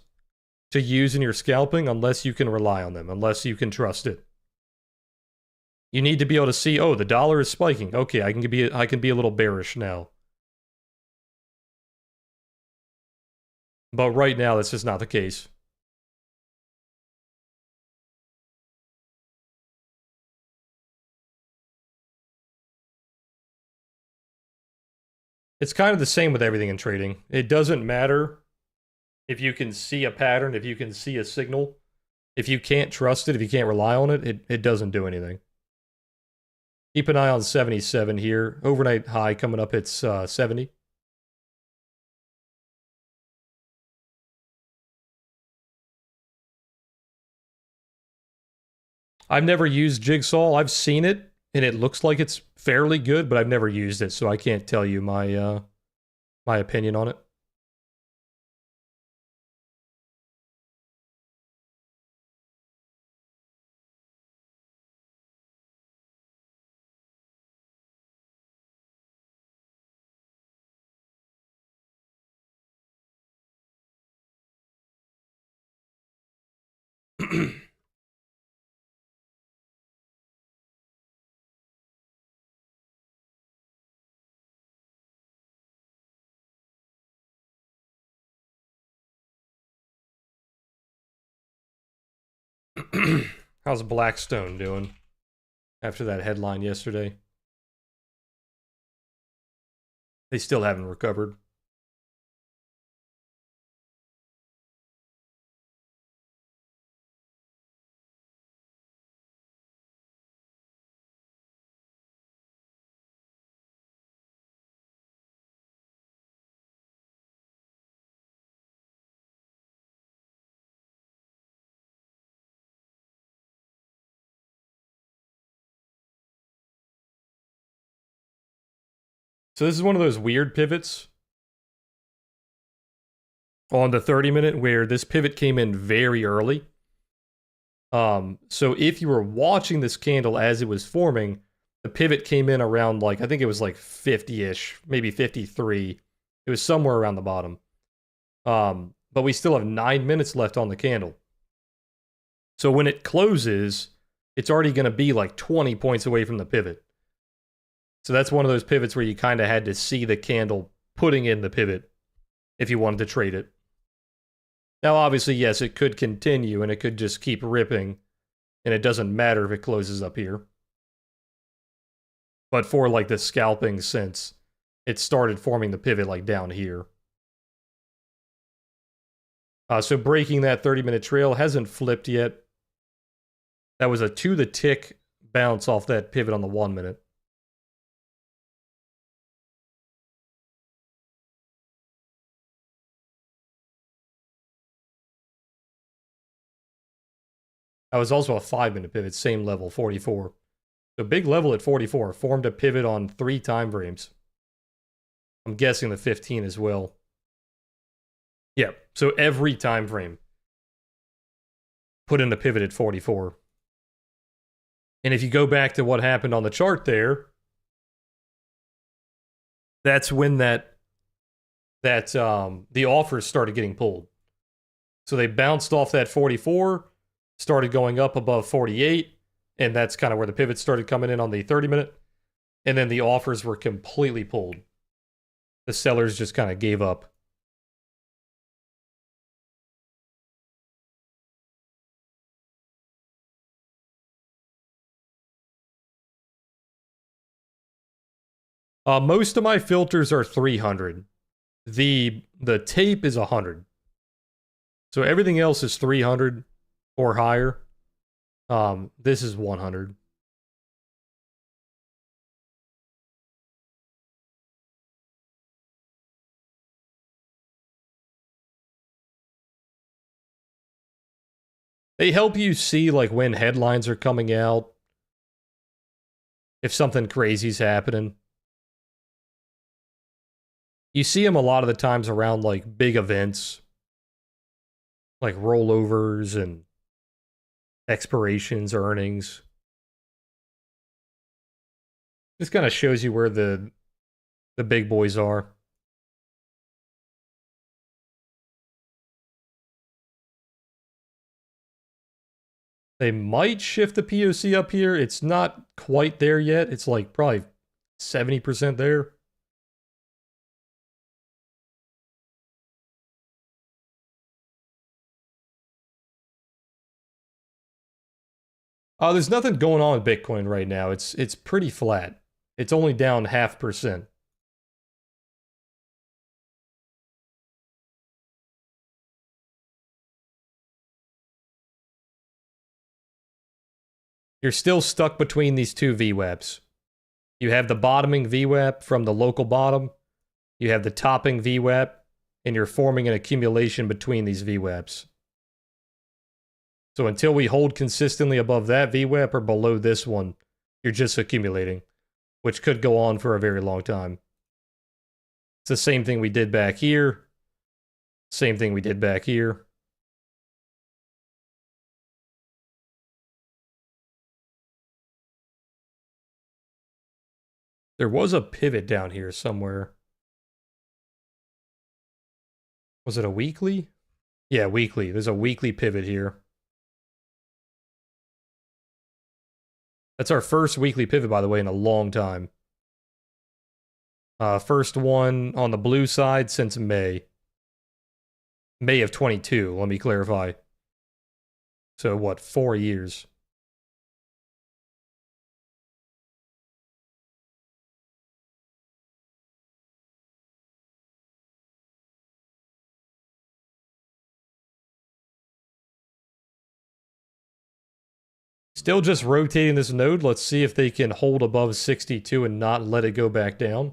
to use in your scalping unless you can rely on them, unless you can trust it. You need to be able to see, oh, the dollar is spiking. Okay, I can be a little bearish now. But right now, that's just not the case. It's kind of the same with everything in trading. It doesn't matter if you can see a pattern, if you can see a signal. If you can't trust it, if you can't rely on it, it doesn't do anything. Keep an eye on 77 here. Overnight high coming up, it's 70. I've never used Jigsaw. I've seen it, and it looks like it's fairly good, but I've never used it, so I can't tell you my my opinion on it. How's Blackstone doing after that headline yesterday? They still haven't recovered. So this is one of those weird pivots on the 30-minute where this pivot came in very early. So if you were watching this candle as it was forming, the pivot came in around like, I think it was like 50-ish, maybe 53. It was somewhere around the bottom. But we still have 9 minutes left on the candle. So when it closes, it's already going to be like 20 points away from the pivot. So that's one of those pivots where you kind of had to see the candle putting in the pivot if you wanted to trade it. Now, obviously, yes, it could continue and it could just keep ripping, and it doesn't matter if it closes up here. But for like the scalping sense, it started forming the pivot like down here. So breaking that 30-minute trail hasn't flipped yet. That was a to the tick bounce off that pivot on the 1 minute. That was also a 5-minute pivot, same level, 44. So big level at 44, formed a pivot on 3 time frames. I'm guessing the 15 as well. Yeah, so every time frame put in a pivot at 44. And if you go back to what happened on the chart there, that's when the offers started getting pulled. So they bounced off that 44, started going up above 48, and that's kind of where the pivots started coming in on the 30-minute. And then the offers were completely pulled. The sellers just kind of gave up. Most of my filters are 300. The tape is 100. So everything else is 300 or higher. This is 100. They help you see like when headlines are coming out, if something crazy's happening. You see them a lot of the times around like big events, like rollovers and expirations, earnings. This kind of shows you where the big boys are. They might shift the POC up here. It's not quite there yet. It's like probably 70% there. There's nothing going on with Bitcoin right now. It's pretty flat. It's only down 0.5%. You're still stuck between these two VWAPs. You have the bottoming VWAP from the local bottom. You have the topping VWAP, and you're forming an accumulation between these VWAPs. So until we hold consistently above that VWAP or below this one, you're just accumulating, which could go on for a very long time. It's the same thing we did back here. Same thing we did back here. There was a pivot down here somewhere. Was it a weekly? Yeah, weekly. There's a weekly pivot here. That's our first weekly pivot, by the way, in a long time. First one on the blue side since May. May of 22, let me clarify. So what, 4 years? Still just rotating this node. Let's see if they can hold above 62 and not let it go back down.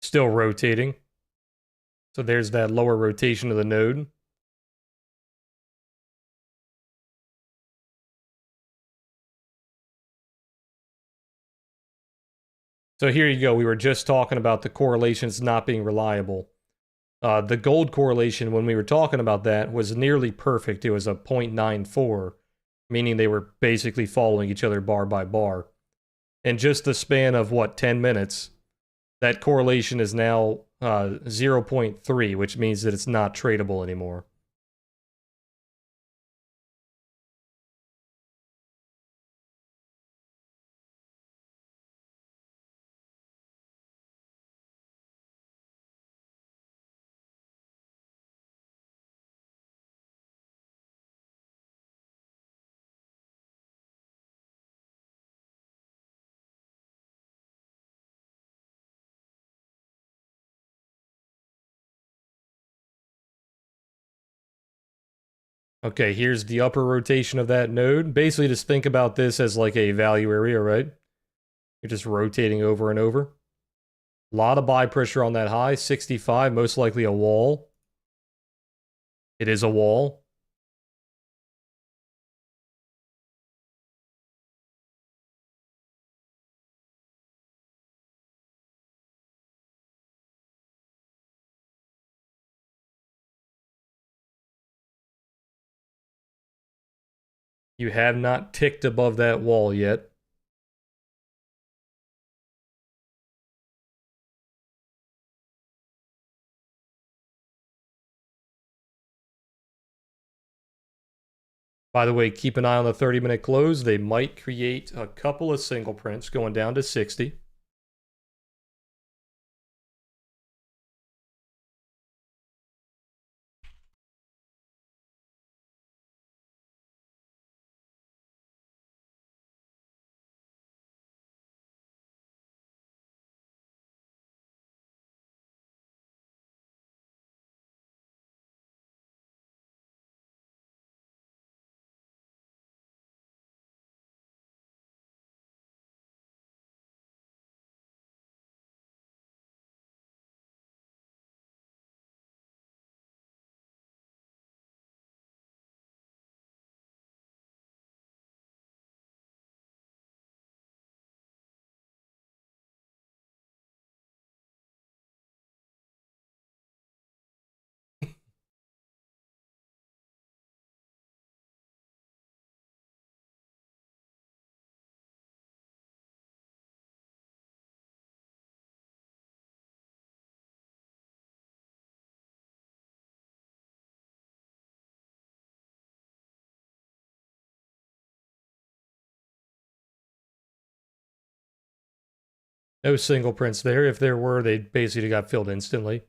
Still rotating. So there's that lower rotation of the node. So here you go. We were just talking about the correlations not being reliable. The gold correlation, when we were talking about that, was nearly perfect. It was a 0.94, meaning they were basically following each other bar by bar. In just the span of, what, 10 minutes, that correlation is now 0.3, which means that it's not tradable anymore. Okay, here's the upper rotation of that node. Basically, just think about this as like a value area, right? You're just rotating over and over. A lot of buy pressure on that high, 65, most likely a wall. It is a wall. You have not ticked above that wall yet. By the way, keep an eye on the 30-minute close. They might create a couple of single prints going down to 60. No single prints there. If there were, they basically got filled instantly.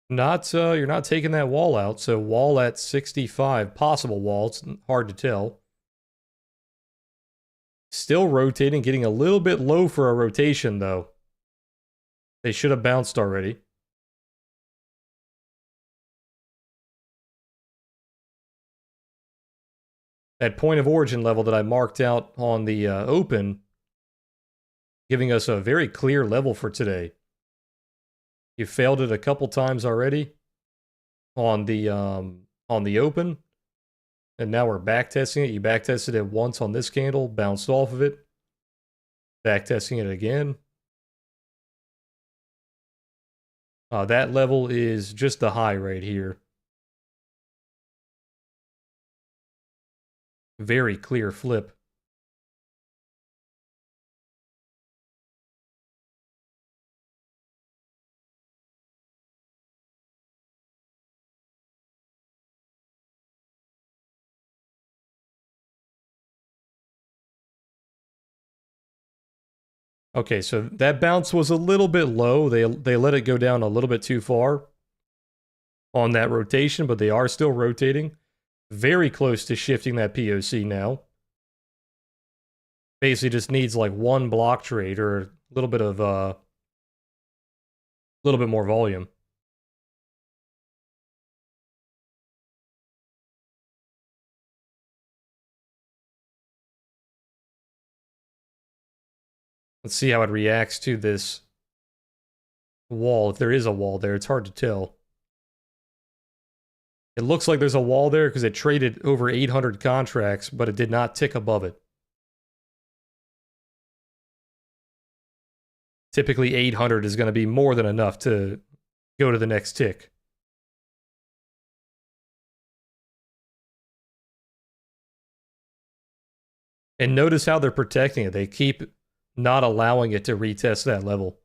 You're not taking that wall out, so wall at 65, possible wall, it's hard to tell. Still rotating, getting a little bit low for a rotation though. They should have bounced already. That point of origin level that I marked out on the open, giving us a very clear level for today. You failed it a couple times already on the open, and now we're back testing it. You back tested it once on this candle, bounced off of it. Back testing it again. That level is just the high right here. Very clear flip. Okay, so that bounce was a little bit low. They let it go down a little bit too far on that rotation, but they are still rotating. Very close to shifting that POC now. Basically just needs like one block trade or a little bit of little bit more volume. Let's see how it reacts to this wall. If there is a wall there, it's hard to tell. It looks like there's a wall there because it traded over 800 contracts, but it did not tick above it. Typically 800 is going to be more than enough to go to the next tick. And notice how they're protecting it. They keep not allowing it to retest that level,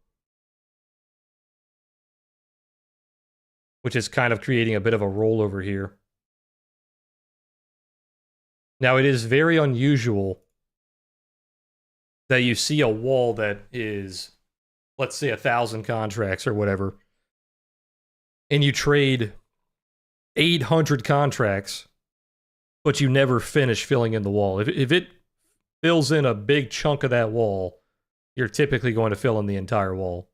which is kind of creating a bit of a rollover here. Now, it is very unusual that you see a wall that is, let's say, 1,000 contracts or whatever, and you trade 800 contracts, but you never finish filling in the wall. If it fills in a big chunk of that wall, you're typically going to fill in the entire wall.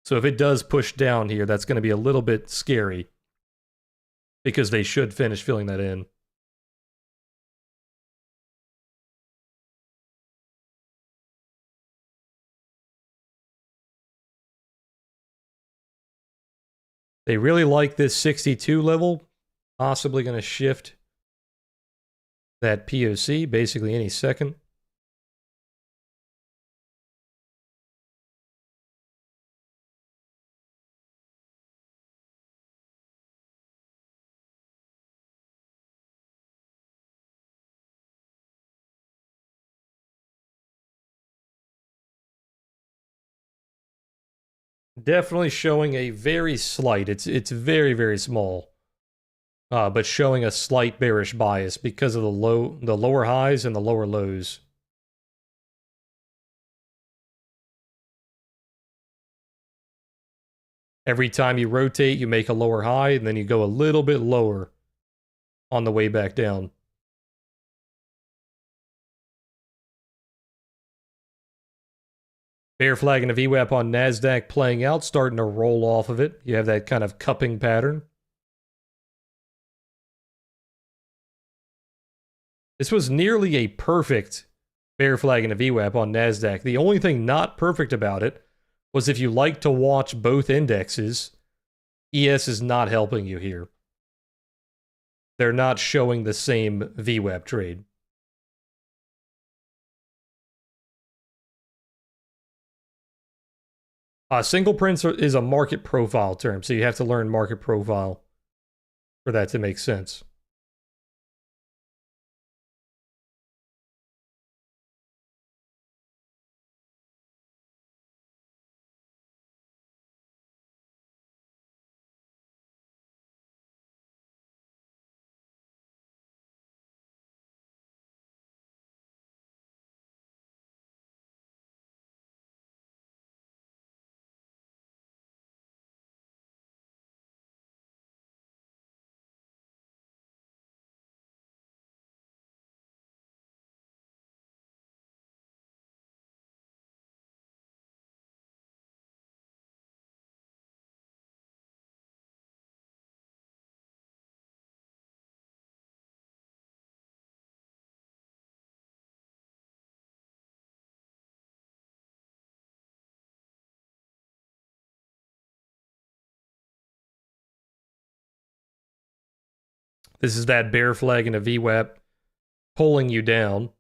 So if it does push down here, that's going to be a little bit scary because they should finish filling that in. They really like this 62 level, possibly going to shift that POC basically any second. Definitely showing a very slight, it's very, very small, but showing a slight bearish bias because of the lower highs and the lower lows. Every time you rotate, you make a lower high, and then you go a little bit lower on the way back down. Bear flag and a VWAP on NASDAQ playing out, starting to roll off of it. You have that kind of cupping pattern. This was nearly a perfect bear flag and a VWAP on NASDAQ. The only thing not perfect about it was if you like to watch both indexes, ES is not helping you here. They're not showing the same VWAP trade. Single prints is a market profile term, so you have to learn market profile for that to make sense. This is that bear flag and a VWAP pulling you down.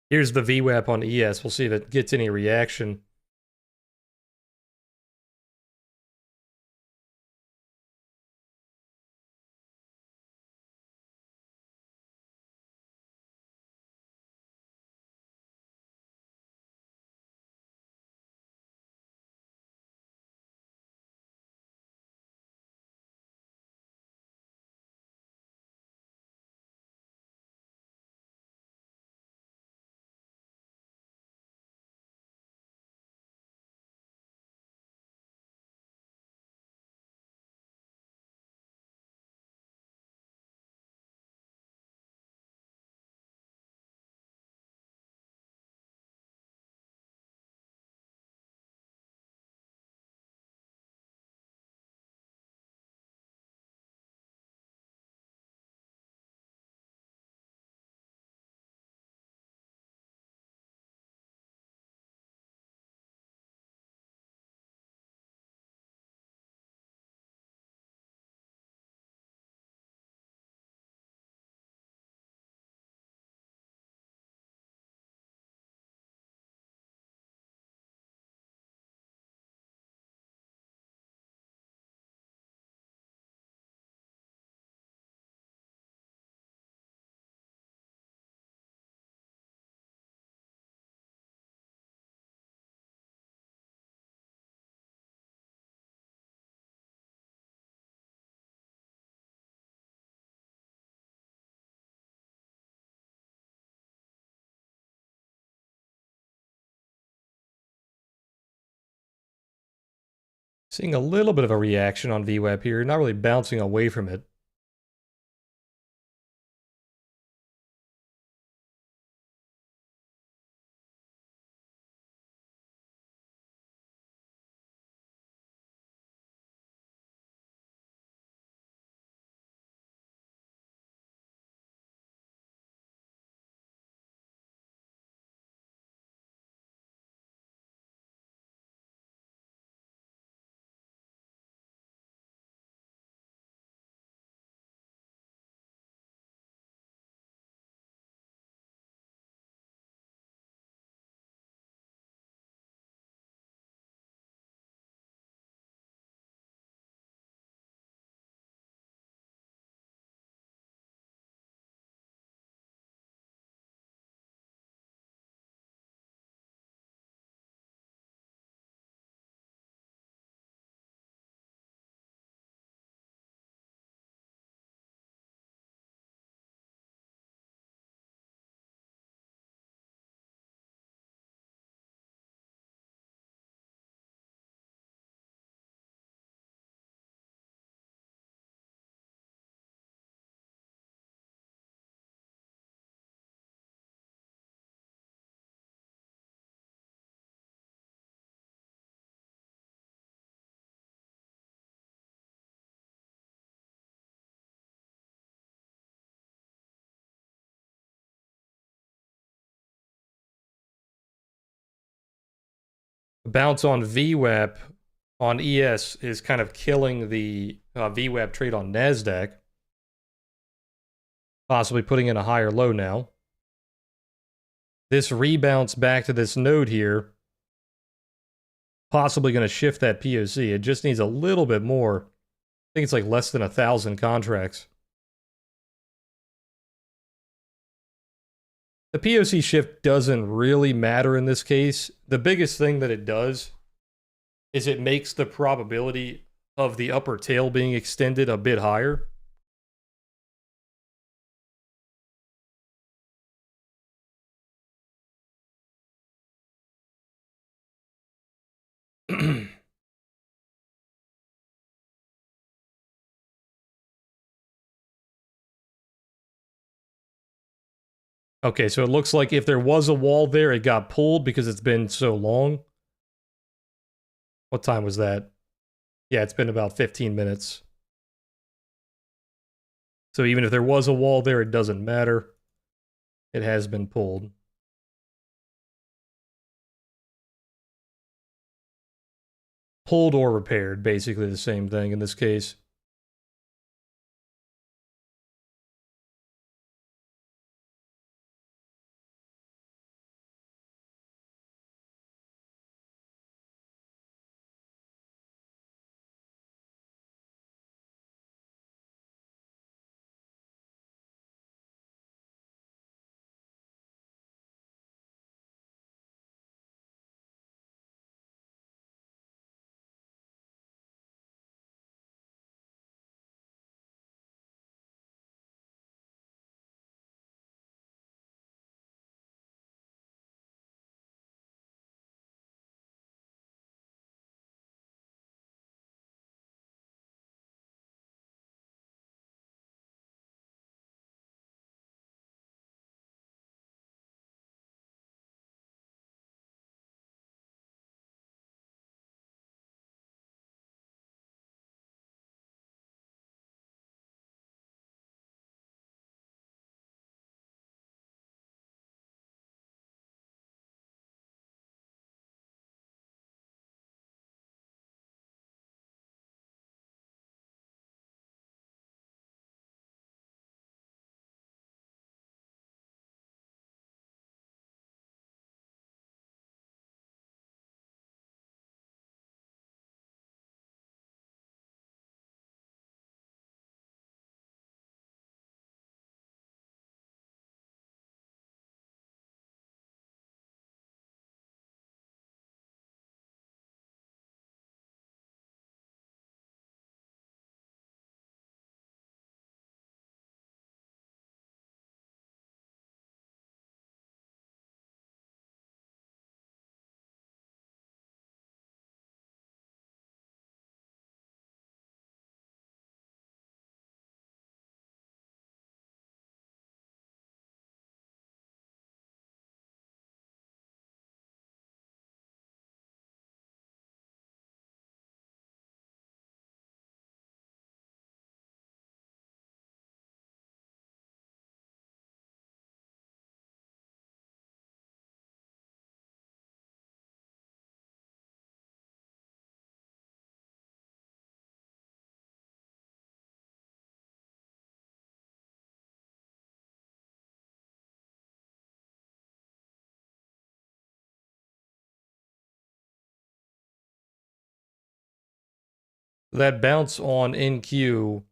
Here's the VWAP on ES. We'll see if it gets any reaction. Seeing a little bit of a reaction on VWAP here, not really bouncing away from it. Bounce on VWAP on ES is kind of killing the VWAP trade on NASDAQ. Possibly putting in a higher low now. This rebounce back to this node here. Possibly going to shift that POC. It just needs a little bit more. I think it's like less than 1,000 contracts. The POC shift doesn't really matter in this case. The biggest thing that it does is it makes the probability of the upper tail being extended a bit higher. Okay, so it looks like if there was a wall there, it got pulled because it's been so long. What time was that? Yeah, it's been about 15 minutes. So even if there was a wall there, it doesn't matter. It has been pulled. Pulled or repaired, basically the same thing in this case. That bounce on NQ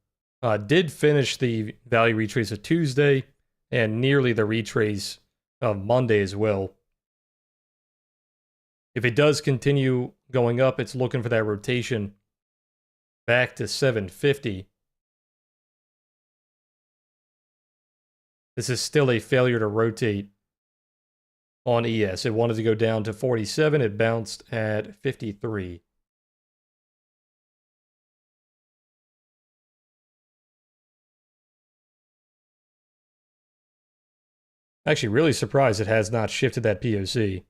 did finish the value retrace of Tuesday and nearly the retrace of Monday as well. If it does continue going up, it's looking for that rotation back to 750. This is still a failure to rotate on ES. It wanted to go down to 47. It bounced at 53. Actually, really surprised it has not shifted that POC.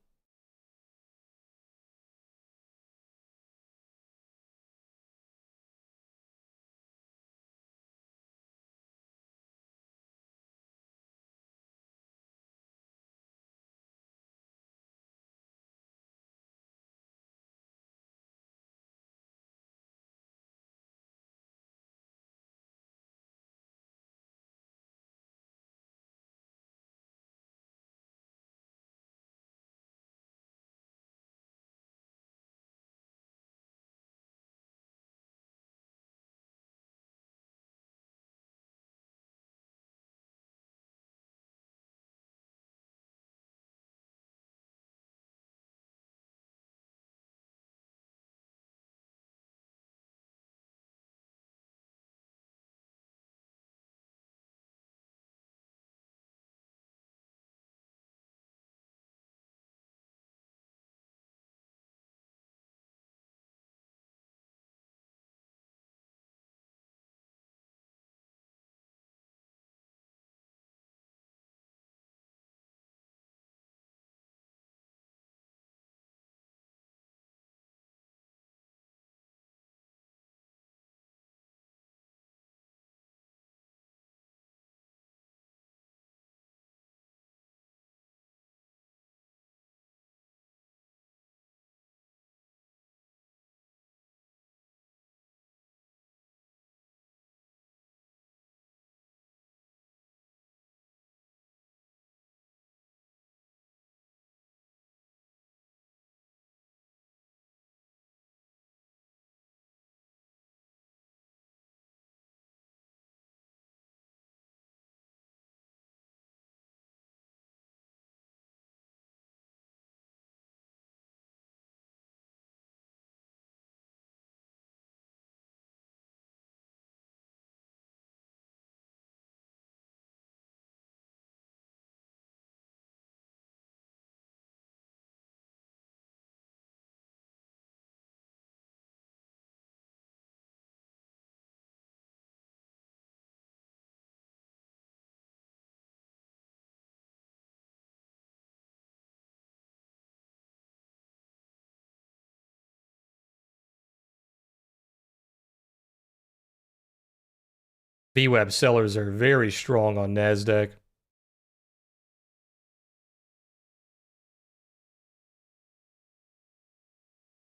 VWAP sellers are very strong on NASDAQ.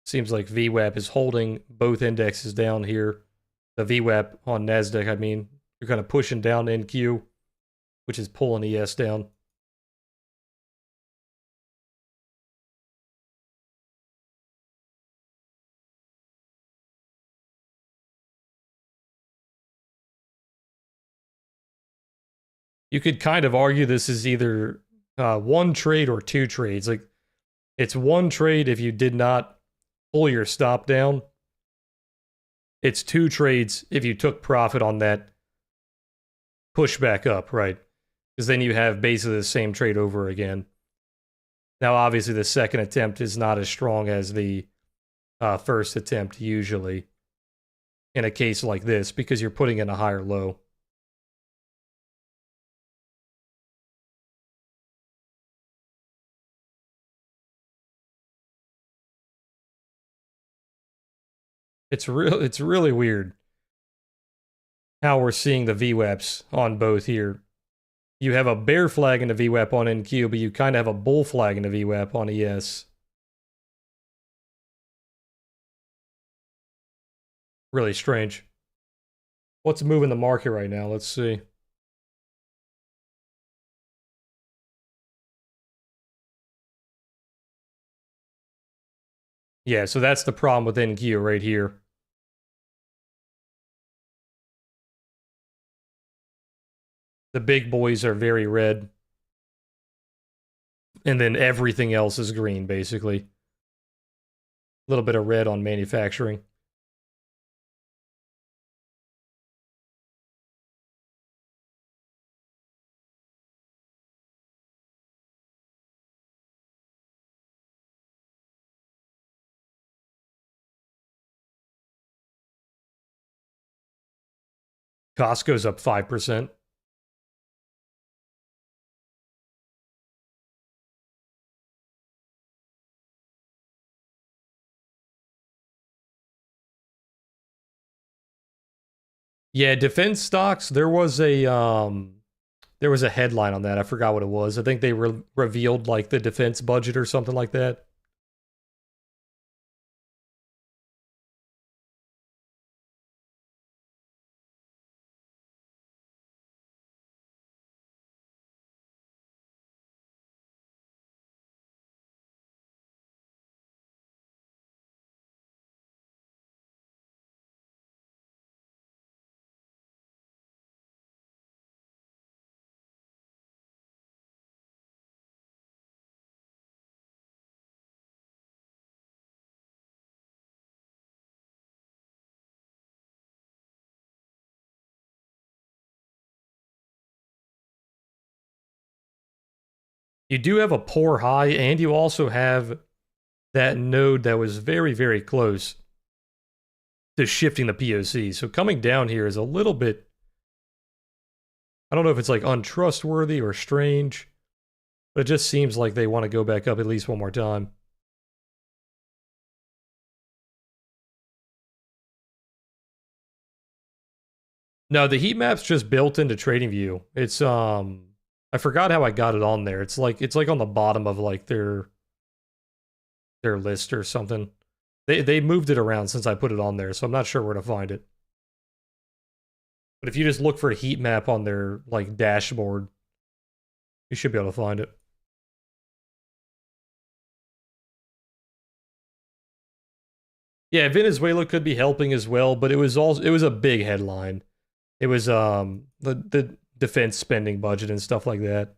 Seems like VWAP is holding both indexes down here. The VWAP on NASDAQ, I mean, you're kind of pushing down NQ, which is pulling ES down. You could kind of argue this is either one trade or two trades. Like, it's one trade if you did not pull your stop down. It's two trades if you took profit on that push back up, right? Because then you have basically the same trade over again. Now, obviously, the second attempt is not as strong as the first attempt usually in a case like this because you're putting in a higher low. It's really weird how we're seeing the VWAPs on both here. You have a bear flag in the VWAP on NQ, but you kind of have a bull flag in the VWAP on ES. Really strange. What's moving the market right now? Let's see. Yeah, so that's the problem with NQ right here. The big boys are very red. And then everything else is green, basically. A little bit of red on manufacturing. Costco's up 5%. Yeah, defense stocks, there was a headline on that. I forgot what it was. I think they revealed like the defense budget or something like that. You do have a poor high, and you also have that node that was very, very close to shifting the POC. So coming down here is a little bit, I don't know if it's like untrustworthy or strange, but it just seems like they want to go back up at least one more time. No, the heat map's just built into TradingView. It's I forgot how I got it on there. It's like on the bottom of like their list or something. They moved it around since I put it on there, so I'm not sure where to find it. But if you just look for a heat map on their like dashboard, you should be able to find it. Yeah, Venezuela could be helping as well, but it was a big headline. It was the defense spending budget and stuff like that.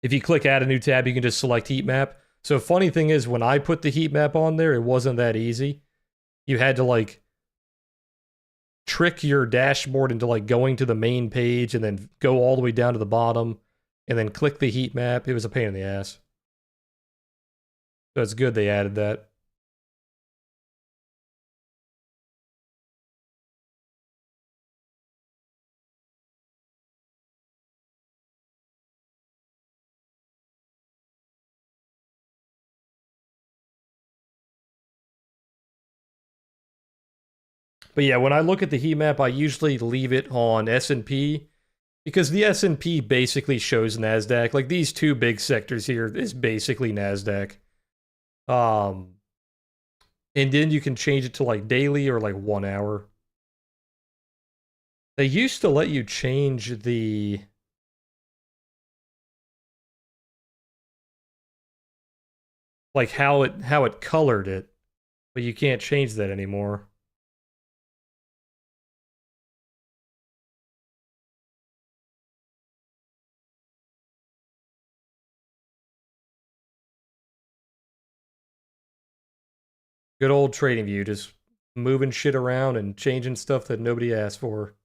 If you click add a new tab, you can just select heat map. So funny thing is, when I put the heat map on there, it wasn't that easy. You had to like trick your dashboard into like going to the main page and then go all the way down to the bottom and then click the heat map. It was a pain in the ass. So it's good they added that. But yeah, when I look at the heat map, I usually leave it on S&P because the S&P basically shows NASDAQ. Like these two big sectors here is basically NASDAQ. Um, and then you can change it to like daily or like 1 hour. They used to let you change the like how it colored it, but you can't change that anymore. Good old trading view, just moving shit around and changing stuff that nobody asked for.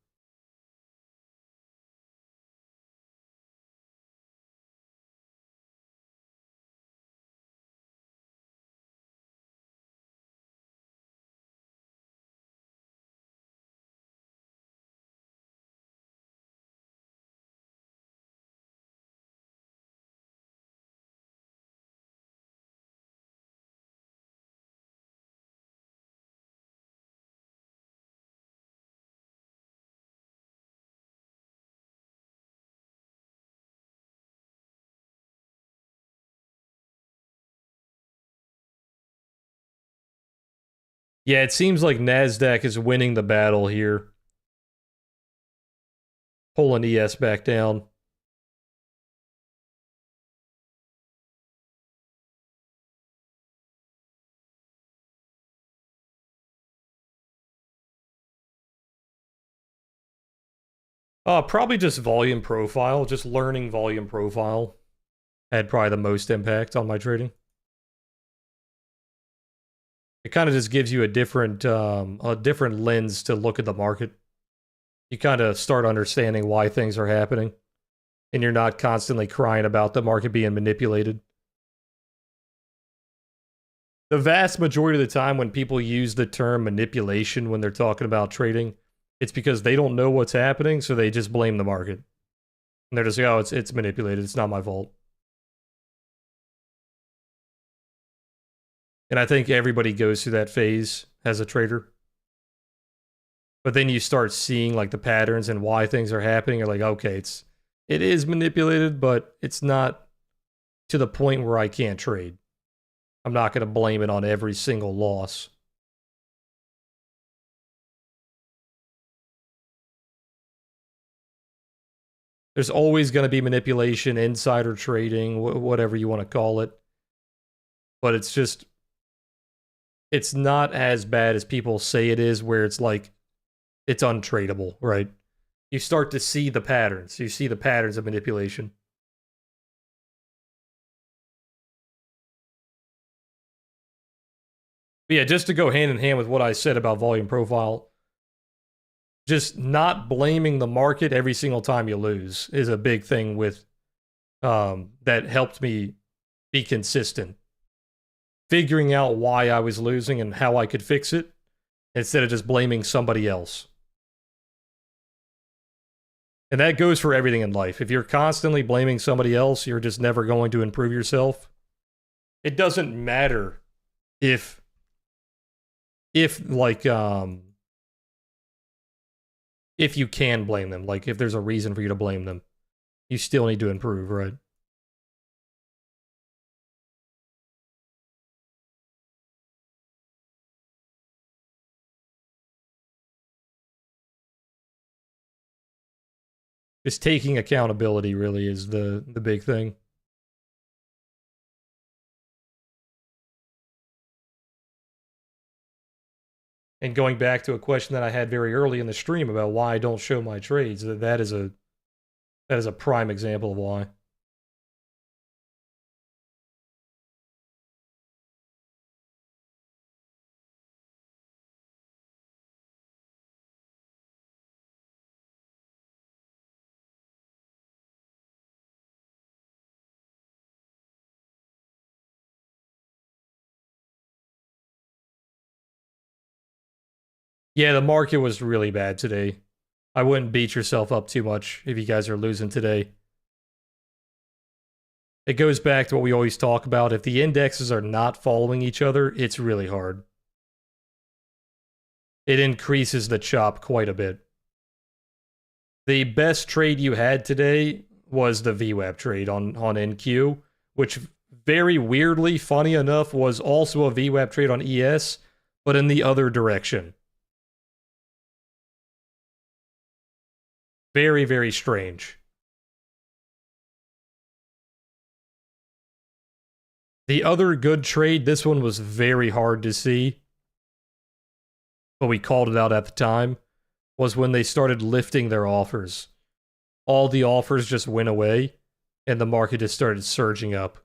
Yeah, it seems like NASDAQ is winning the battle here. Pulling ES back down. Probably just volume profile. Just learning volume profile had probably the most impact on my trading. It kind of just gives you a different lens to look at the market. You kind of start understanding why things are happening, and you're not constantly crying about the market being manipulated. The vast majority of the time when people use the term manipulation when they're talking about trading, it's because they don't know what's happening, so they just blame the market. And they're just like, oh, it's manipulated, it's not my fault. And I think everybody goes through that phase as a trader. But then you start seeing like the patterns and why things are happening. You're like, okay, it is manipulated, but it's not to the point where I can't trade. I'm not going to blame it on every single loss. There's always going to be manipulation, insider trading, whatever you want to call it. But it's just, it's not as bad as people say it is, where it's like, it's untradeable, right? You start to see the patterns. You see the patterns of manipulation. But yeah, just to go hand in hand with what I said about volume profile, just not blaming the market every single time you lose is a big thing with that helped me be consistent. Figuring out why I was losing and how I could fix it instead of just blaming somebody else. And that goes for everything in life. If you're constantly blaming somebody else, you're just never going to improve yourself. It doesn't matter if like if you can blame them, like if there's a reason for you to blame them, you still need to improve, right? Just taking accountability really is the big thing. And going back to a question that I had very early in the stream about why I don't show my trades, that is a prime example of why. Yeah, the market was really bad today. I wouldn't beat yourself up too much if you guys are losing today. It goes back to what we always talk about. If the indexes are not following each other, it's really hard. It increases the chop quite a bit. The best trade you had today was the VWAP trade on NQ, which very weirdly, funny enough, was also a VWAP trade on ES, but in the other direction. Very, very strange. The other good trade, this one was very hard to see, but we called it out at the time, was when they started lifting their offers. All the offers just went away, and the market just started surging up.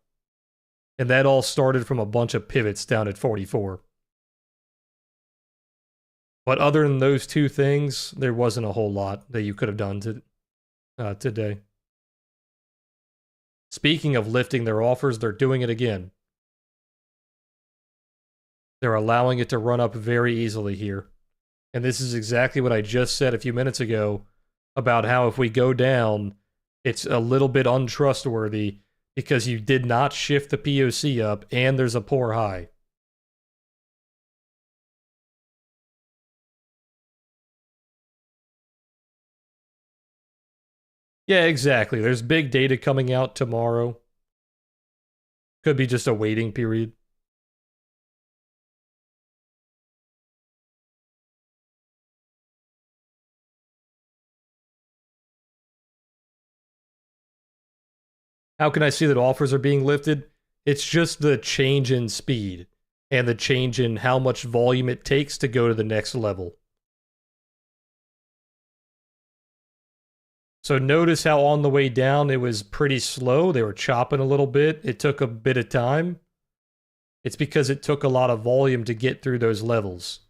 And that all started from a bunch of pivots down at 44. But other than those two things, there wasn't a whole lot that you could have done today. Speaking of lifting their offers, they're doing it again. They're allowing it to run up very easily here. And this is exactly what I just said a few minutes ago about how if we go down, it's a little bit untrustworthy because you did not shift the POC up and there's a poor high. Yeah, exactly. There's big data coming out tomorrow. Could be just a waiting period. How can I see that offers are being lifted? It's just the change in speed and the change in how much volume it takes to go to the next level. So notice how on the way down it was pretty slow. They were chopping a little bit. It took a bit of time. It's because it took a lot of volume to get through those levels.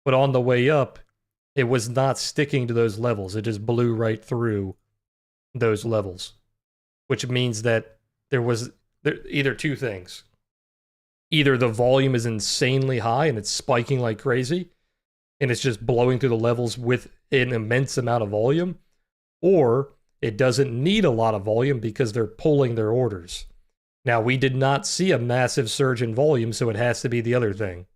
But on the way up, it was not sticking to those levels. It just blew right through those levels, which means that there either two things. Either the volume is insanely high and it's spiking like crazy, and it's just blowing through the levels with an immense amount of volume, or it doesn't need a lot of volume because they're pulling their orders. Now, we did not see a massive surge in volume, so it has to be the other thing.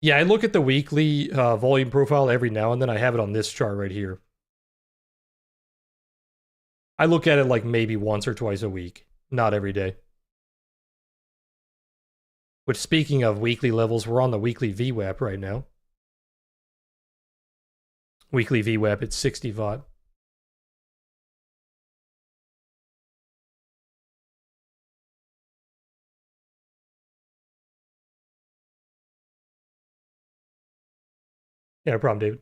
Yeah, I look at the weekly volume profile every now and then. I have it on this chart right here. I look at it like maybe once or twice a week, not every day. Which, speaking of weekly levels, we're on the weekly VWAP right now. Weekly VWAP at 65. Yeah, no problem, David.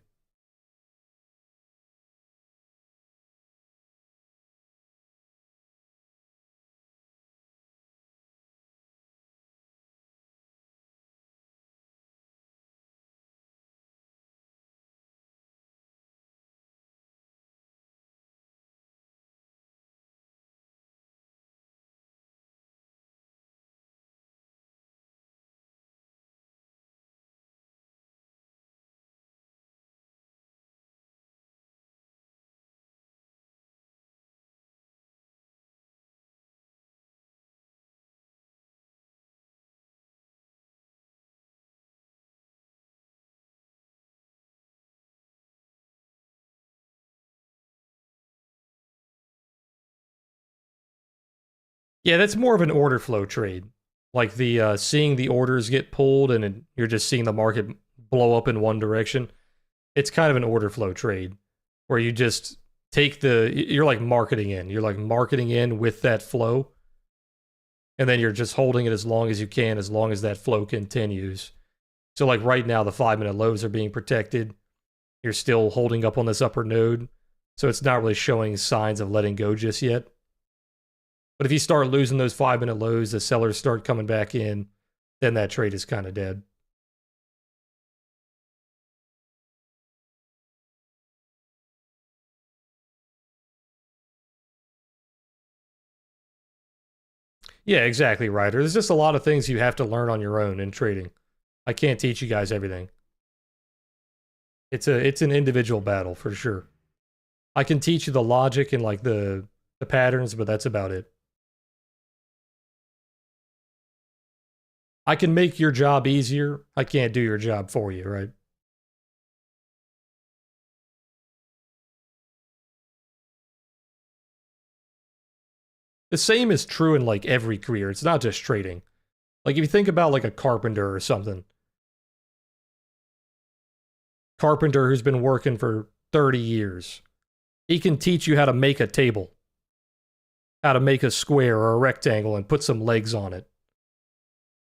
Yeah, that's more of an order flow trade. Like the seeing the orders get pulled and you're just seeing the market blow up in one direction. It's kind of an order flow trade where you just you're like marketing in. You're like marketing in with that flow. And then you're just holding it as long as you can, as long as that flow continues. So, like right now, the 5-minute lows are being protected. You're still holding up on this upper node. So, it's not really showing signs of letting go just yet. But if you start losing those 5-minute lows, the sellers start coming back in, then that trade is kind of dead. Yeah, exactly, Ryder. There's just a lot of things you have to learn on your own in trading. I can't teach you guys everything. It's an individual battle for sure. I can teach you the logic and like the patterns, but that's about it. I can make your job easier. I can't do your job for you, right? The same is true in like every career. It's not just trading. Like if you think about like a carpenter or something, carpenter who's been working for 30 years, he can teach you how to make a table, how to make a square or a rectangle and put some legs on it.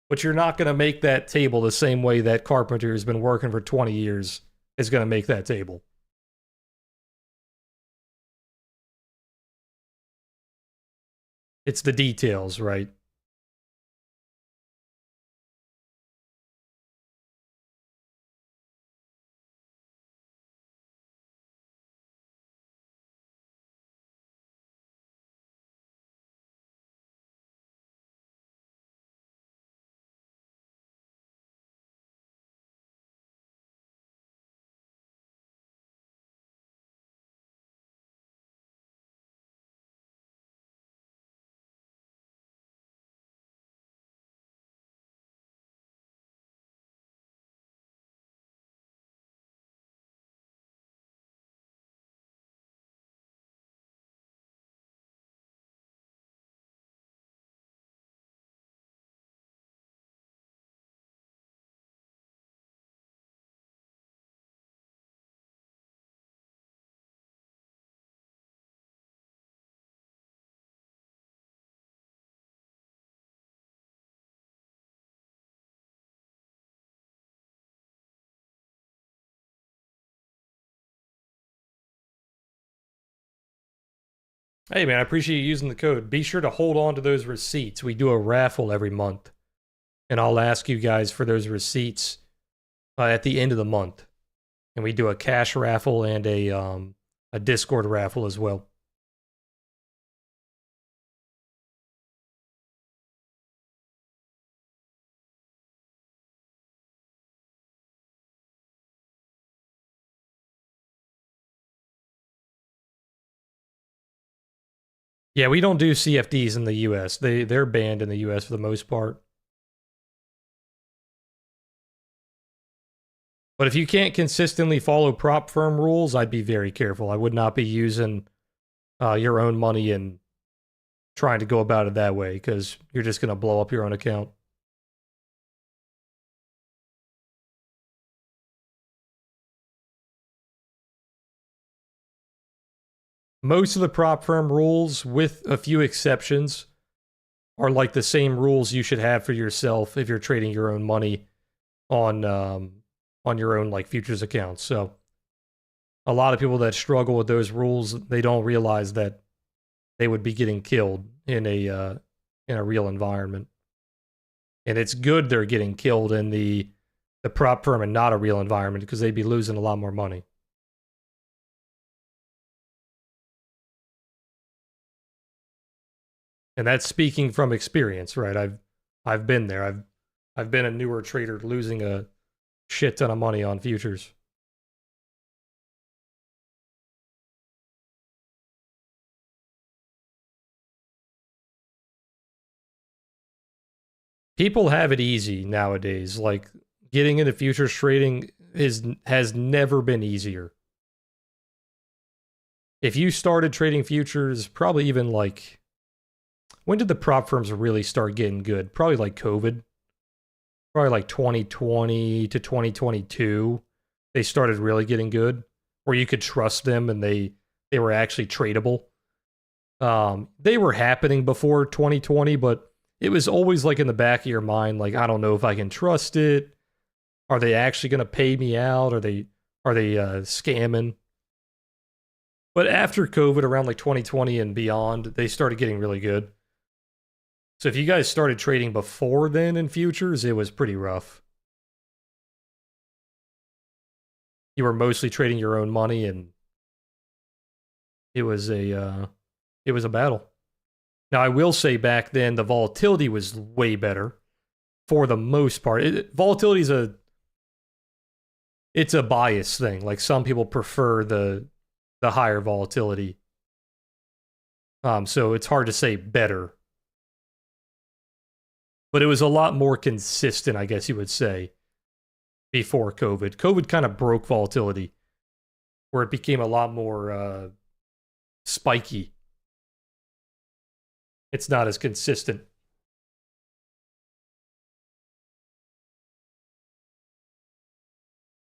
But you're not going to make that table the same way that carpenter who's been working for 20 years is going to make that table. It's the details, right? Hey man, I appreciate you using the code. Be sure to hold on to those receipts. We do a raffle every month, and I'll ask you guys for those receipts at the end of the month. And we do a cash raffle and a Discord raffle as well. Yeah, we don't do CFDs in the US. They're banned in the US for the most part. But if you can't consistently follow prop firm rules, I'd be very careful. I would not be using your own money and trying to go about it that way, because you're just going to blow up your own account. Most of the prop firm rules, with a few exceptions, are like the same rules you should have for yourself if you're trading your own money on your own like futures accounts. So a lot of people that struggle with those rules, they don't realize that they would be getting killed in a real environment. And it's good they're getting killed in the prop firm and not a real environment, because they'd be losing a lot more money. And that's speaking from experience, right? I've been there. I've been a newer trader losing a shit ton of money on futures. People have it easy nowadays. Like, getting into futures trading has never been easier. If you started trading futures, probably even like, when did the prop firms really start getting good? Probably like COVID. Probably like 2020 to 2022. They started really getting good, where you could trust them and they were actually tradable. They were happening before 2020, but it was always like in the back of your mind, like, I don't know if I can trust it. Are they actually going to pay me out? Are they scamming? But after COVID, around like 2020 and beyond, they started getting really good. So if you guys started trading before then in futures, it was pretty rough. You were mostly trading your own money, and it was a battle. Now, I will say back then the volatility was way better for the most part. Volatility is it's a bias thing. Like, some people prefer the higher volatility. So it's hard to say better. But it was a lot more consistent, I guess you would say, before COVID. COVID kind of broke volatility, where it became a lot more spiky. It's not as consistent.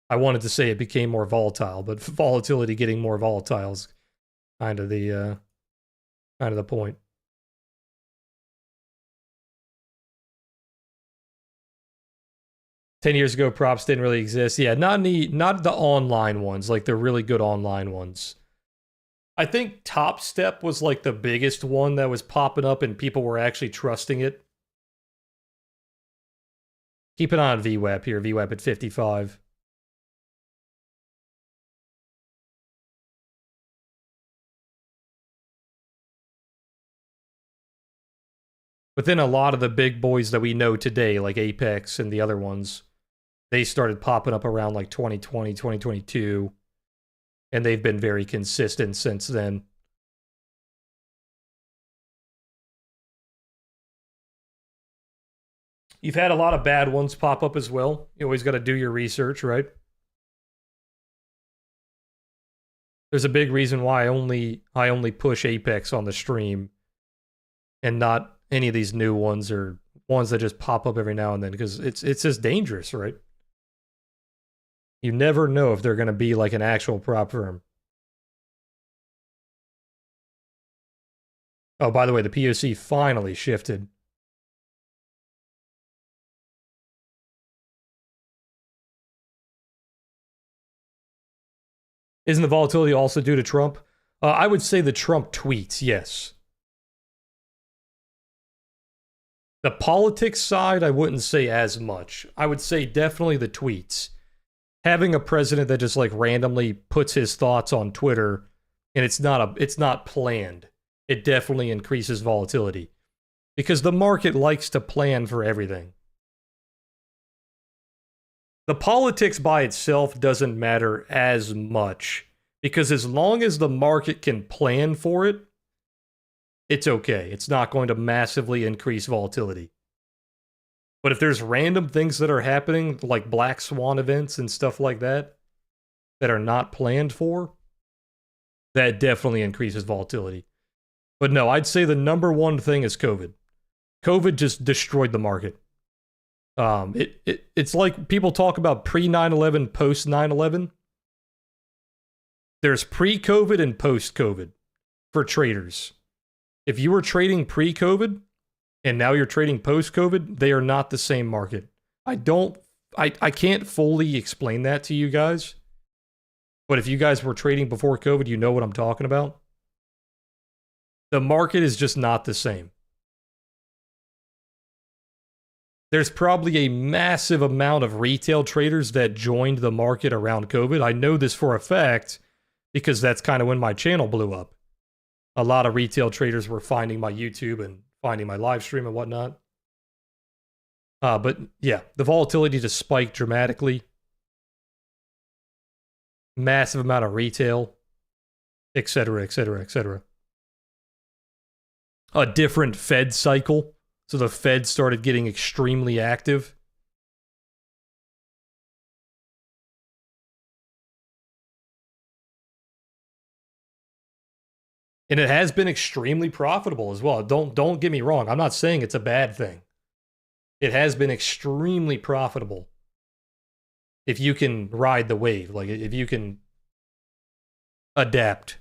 I wanted to say it became more volatile, but volatility getting more volatile is kind of the point. 10 years ago, props didn't really exist. Yeah, not the online ones, like the really good online ones. I think Top Step was like the biggest one that was popping up and people were actually trusting it. Keep an eye on VWAP here, VWAP at 55. But then a lot of the big boys that we know today, like Apex and the other ones, they started popping up around like 2020, 2022, and they've been very consistent since then. You've had a lot of bad ones pop up as well. You always got to do your research, right? There's a big reason why I only push Apex on the stream and not any of these new ones or ones that just pop up every now and then, because it's just dangerous, right? You never know if they're going to be like an actual prop firm. Oh, by the way, the POC finally shifted. Isn't the volatility also due to Trump? I would say the Trump tweets, yes. The politics side, I wouldn't say as much. I would say definitely the tweets. Having a president that just like randomly puts his thoughts on Twitter and it's not planned, it definitely increases volatility. Because the market likes to plan for everything. The politics by itself doesn't matter as much. Because as long as the market can plan for it, it's okay. It's not going to massively increase volatility. But if there's random things that are happening, like black swan events and stuff like that, that are not planned for, that definitely increases volatility. But no, I'd say the number one thing is COVID. COVID just destroyed the market. It's like people talk about pre-9/11, post-9/11. There's pre-COVID and post-COVID for traders. If you were trading pre-COVID and now you're trading post-COVID, they are not the same market. I can't fully explain that to you guys. But if you guys were trading before COVID, you know what I'm talking about. The market is just not the same. There's probably a massive amount of retail traders that joined the market around COVID. I know this for a fact because that's kind of when my channel blew up. A lot of retail traders were finding my YouTube and finding my live stream and whatnot. But yeah, the volatility just spiked dramatically. Massive amount of retail, etc., etc., etc. A different Fed cycle. So the Fed started getting extremely active. And it has been extremely profitable as well. Don't get me wrong. I'm not saying it's a bad thing. It has been extremely profitable. If you can ride the wave, like if you can adapt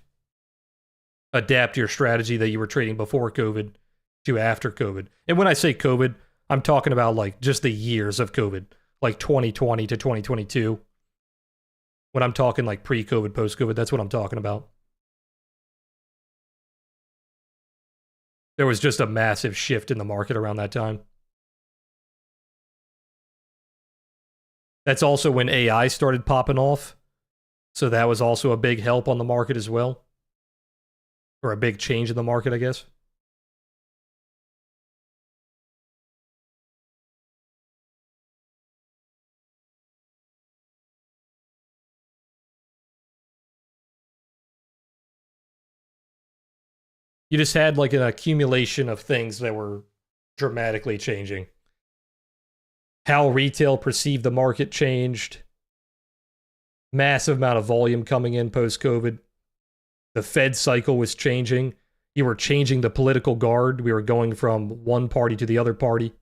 your strategy that you were trading before COVID to after COVID. And when I say COVID, I'm talking about like just the years of COVID, like 2020 to 2022. When I'm talking like pre-COVID, post-COVID, that's what I'm talking about. There was just a massive shift in the market around that time. That's also when AI started popping off. So that was also a big help on the market as well. Or a big change in the market, I guess. You just had like an accumulation of things that were dramatically changing. How retail perceived the market changed. Massive amount of volume coming in post-COVID. The Fed cycle was changing. You were changing the political guard. We were going from one party to the other party.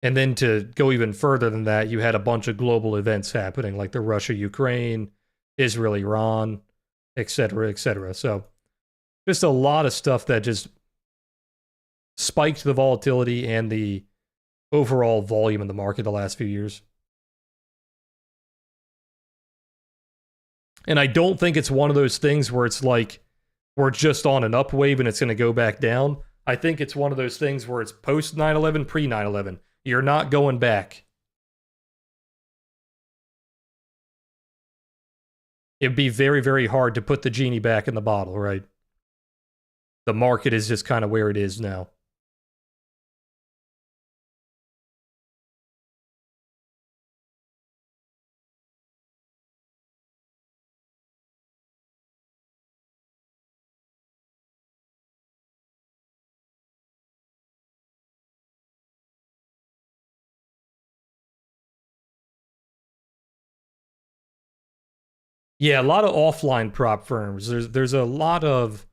And then to go even further than that, you had a bunch of global events happening, like the Russia-Ukraine, Israel-Iran, etc., etc. So just a lot of stuff that just spiked the volatility and the overall volume in the market the last few years. And I don't think it's one of those things where it's like we're just on an up wave and it's going to go back down. I think it's one of those things where it's post 9/11, pre 9/11. You're not going back. It'd be very, very hard to put the genie back in the bottle, right? The market is just kind of where it is now. Yeah, a lot of offline prop firms. There's a lot of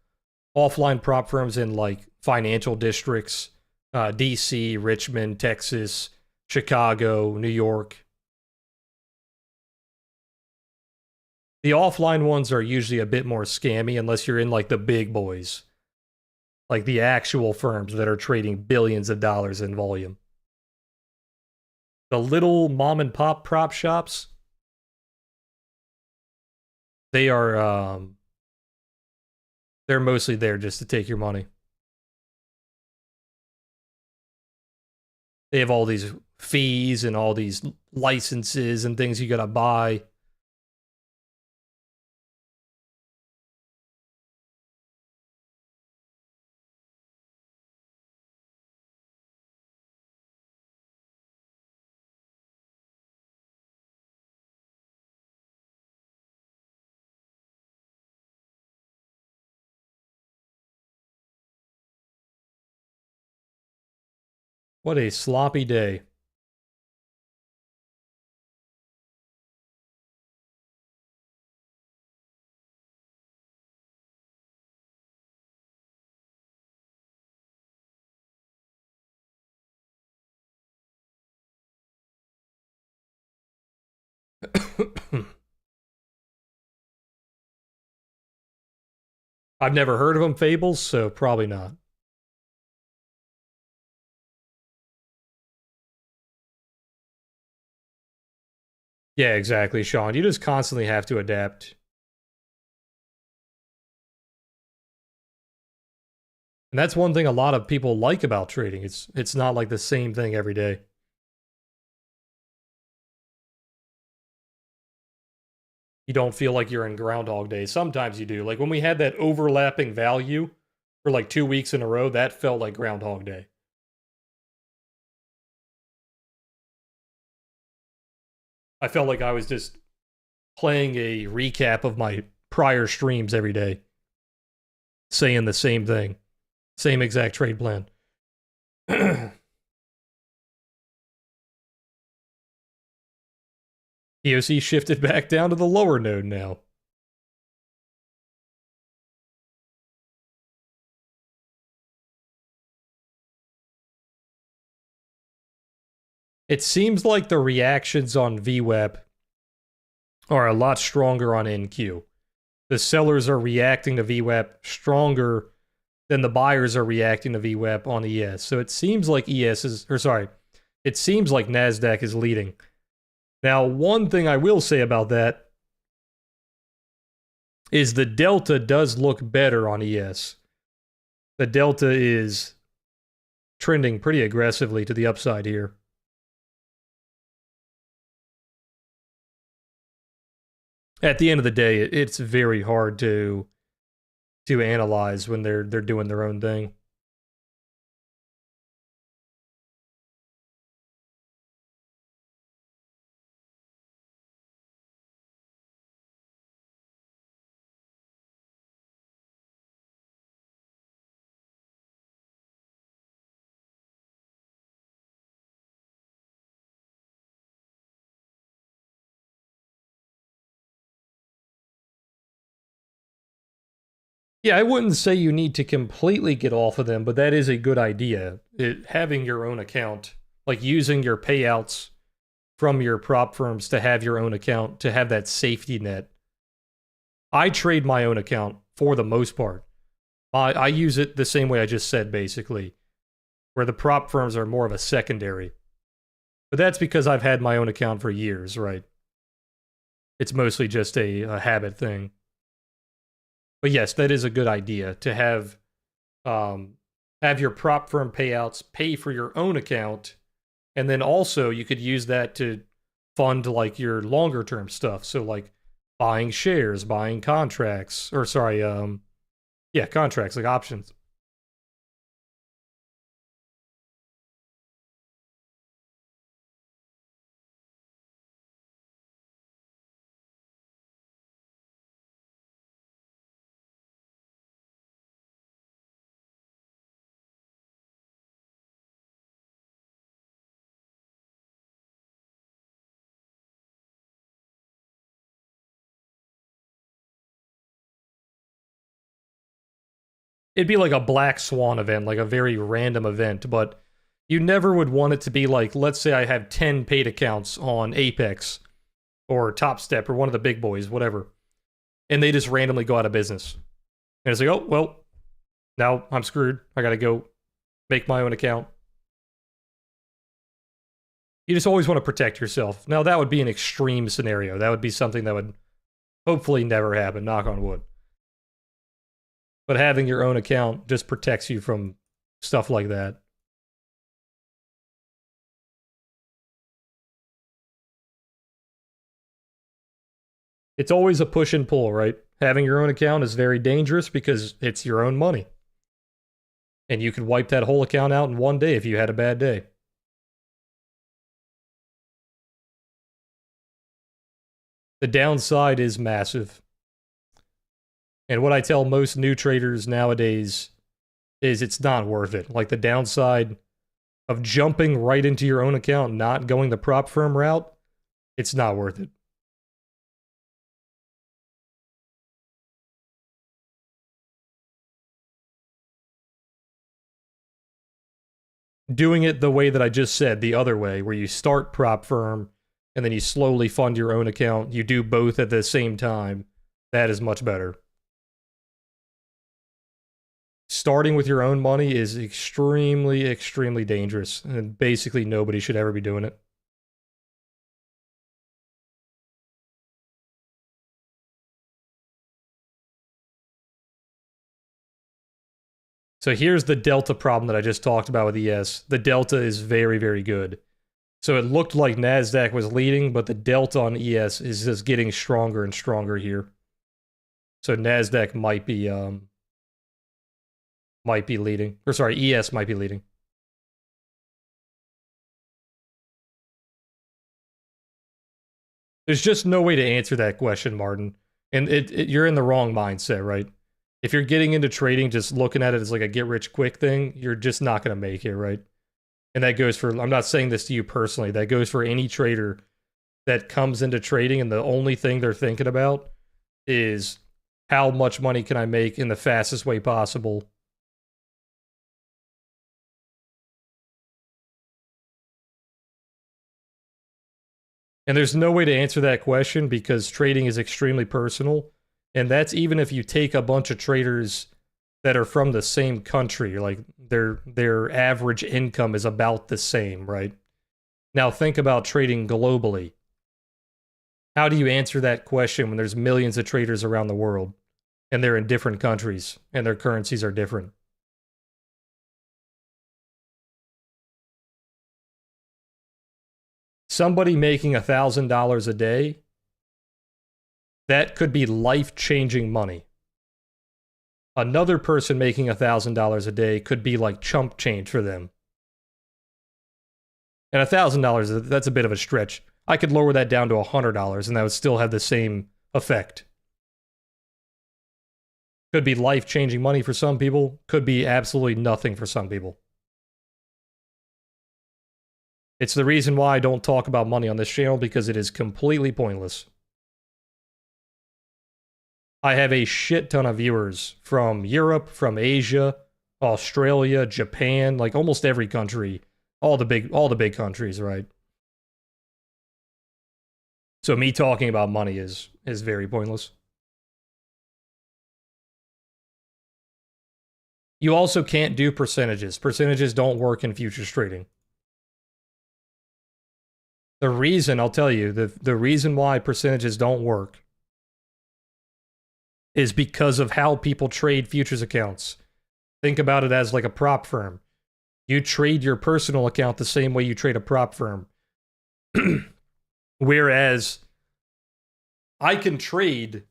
offline prop firms in like financial districts, DC, Richmond, Texas, Chicago, New York. The offline ones are usually a bit more scammy unless you're in like the big boys. Like the actual firms that are trading billions of dollars in volume. The little mom and pop prop shops, they are they're mostly there just to take your money. They have all these fees and all these licenses and things you gotta buy. What a sloppy day. I've never heard of them, Fables, so probably not. Yeah, exactly, Sean. You just constantly have to adapt. And that's one thing a lot of people like about trading. It's not like the same thing every day. You don't feel like you're in Groundhog Day. Sometimes you do. Like when we had that overlapping value for like 2 weeks in a row, that felt like Groundhog Day. I felt like I was just playing a recap of my prior streams every day, saying the same thing, same exact trade plan. EOC shifted back down to the lower node now. It seems like the reactions on VWAP are a lot stronger on NQ. The sellers are reacting to VWAP stronger than the buyers are reacting to VWAP on ES. So it seems like it seems like NASDAQ is leading. Now, one thing I will say about that is the delta does look better on ES. The delta is trending pretty aggressively to the upside here. At the end of the day, it's very hard to analyze when they're doing their own thing. Yeah, I wouldn't say you need to completely get off of them, but that is a good idea. Having your own account, like using your payouts from your prop firms to have your own account, to have that safety net. I trade my own account for the most part. I use it the same way I just said, basically, where the prop firms are more of a secondary. But that's because I've had my own account for years, right? It's mostly just a habit thing. But yes, that is a good idea to have your prop firm payouts pay for your own account, and then also you could use that to fund like your longer term stuff. So like buying shares, buying contracts, or sorry, contracts like options. It'd be like a black swan event, like a very random event, but you never would want it to be like, let's say I have 10 paid accounts on Apex or Top Step or one of the big boys, whatever, and they just randomly go out of business. And it's like, oh, well, now I'm screwed. I gotta go make my own account. You just always want to protect yourself. Now, that would be an extreme scenario. That would be something that would hopefully never happen, knock on wood. But having your own account just protects you from stuff like that. It's always a push and pull, right? Having your own account is very dangerous because it's your own money. And you could wipe that whole account out in one day if you had a bad day. The downside is massive. And what I tell most new traders nowadays is it's not worth it. Like the downside of jumping right into your own account, not going the prop firm route, it's not worth it. Doing it the way that I just said, the other way, where you start prop firm and then you slowly fund your own account, you do both at the same time, that is much better. Starting with your own money is extremely, extremely dangerous, and basically nobody should ever be doing it. So here's the delta problem that I just talked about with ES. The delta is very, very good. So it looked like NASDAQ was leading, but the delta on ES is just getting stronger and stronger here. So NASDAQ might be leading. Or sorry, ES might be leading. There's just no way to answer that question, Martin. And you're in the wrong mindset, right? If you're getting into trading, just looking at it as like a get-rich-quick thing, you're just not going to make it, right? And that goes for, I'm not saying this to you personally, that goes for any trader that comes into trading and the only thing they're thinking about is how much money can I make in the fastest way possible. And there's no way to answer that question because trading is extremely personal. And that's even if you take a bunch of traders that are from the same country, like their average income is about the same, right? Now think about trading globally. How do you answer that question when there's millions of traders around the world and they're in different countries and their currencies are different? Somebody making $1,000 a day, that could be life-changing money. Another person making $1,000 a day could be like chump change for them. And $1,000, that's a bit of a stretch. I could lower that down to $100 and that would still have the same effect. Could be life-changing money for some people, could be absolutely nothing for some people. It's the reason why I don't talk about money on this channel because it is completely pointless. I have a shit ton of viewers from Europe, from Asia, Australia, Japan, like almost every country, all the big countries, right? So me talking about money is very pointless. You also can't do percentages. Percentages don't work in futures trading. The reason, I'll tell you, the reason why percentages don't work is because of how people trade futures accounts. Think about it as like a prop firm. You trade your personal account the same way you trade a prop firm. Whereas I can trade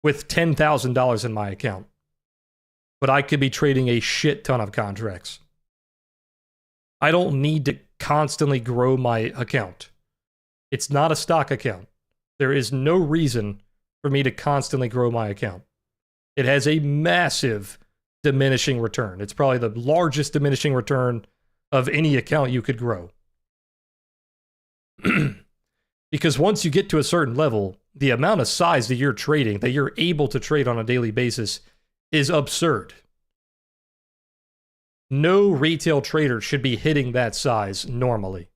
with $10,000 in my account, but I could be trading a shit ton of contracts. I don't need to constantly grow my account. It's not a stock account. There is no reason for me to constantly grow my account. It has a massive diminishing return. It's probably the largest diminishing return of any account you could grow. Because once you get to a certain level, the amount of size that you're trading, that you're able to trade on a daily basis, is absurd. No retail trader should be hitting that size normally.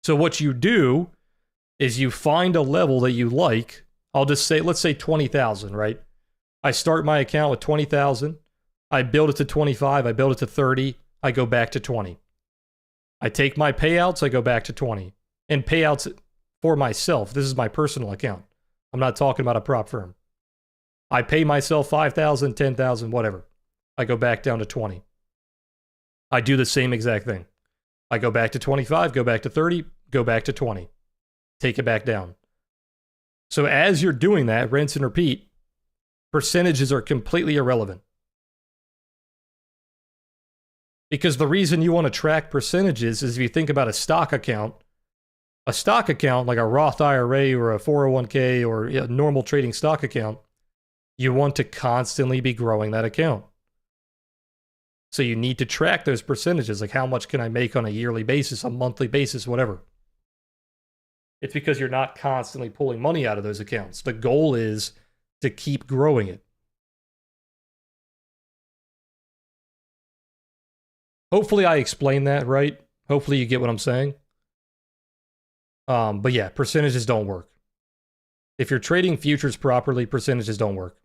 So what you do is you find a level that you like. I'll just say, let's say 20,000, right? I start my account with 20,000. I build it to 25. I build it to 30. I go back to 20. I take my payouts, I go back to 20. And payouts for myself, this is my personal account. I'm not talking about a prop firm. I pay myself 5,000, 10,000, whatever. I go back down to 20. I do the same exact thing. I go back to 25, go back to 30, go back to 20. Take it back down. So as you're doing that, rinse and repeat, percentages are completely irrelevant. Because the reason you want to track percentages is if you think about a stock account like a Roth IRA or a 401k or a normal trading stock account, you want to constantly be growing that account. So you need to track those percentages, like how much can I make on a yearly basis, a monthly basis, whatever. It's because you're not constantly pulling money out of those accounts. The goal is to keep growing it. Hopefully I explained that right. Hopefully you get what I'm saying. But yeah, percentages don't work. If you're trading futures properly, percentages don't work.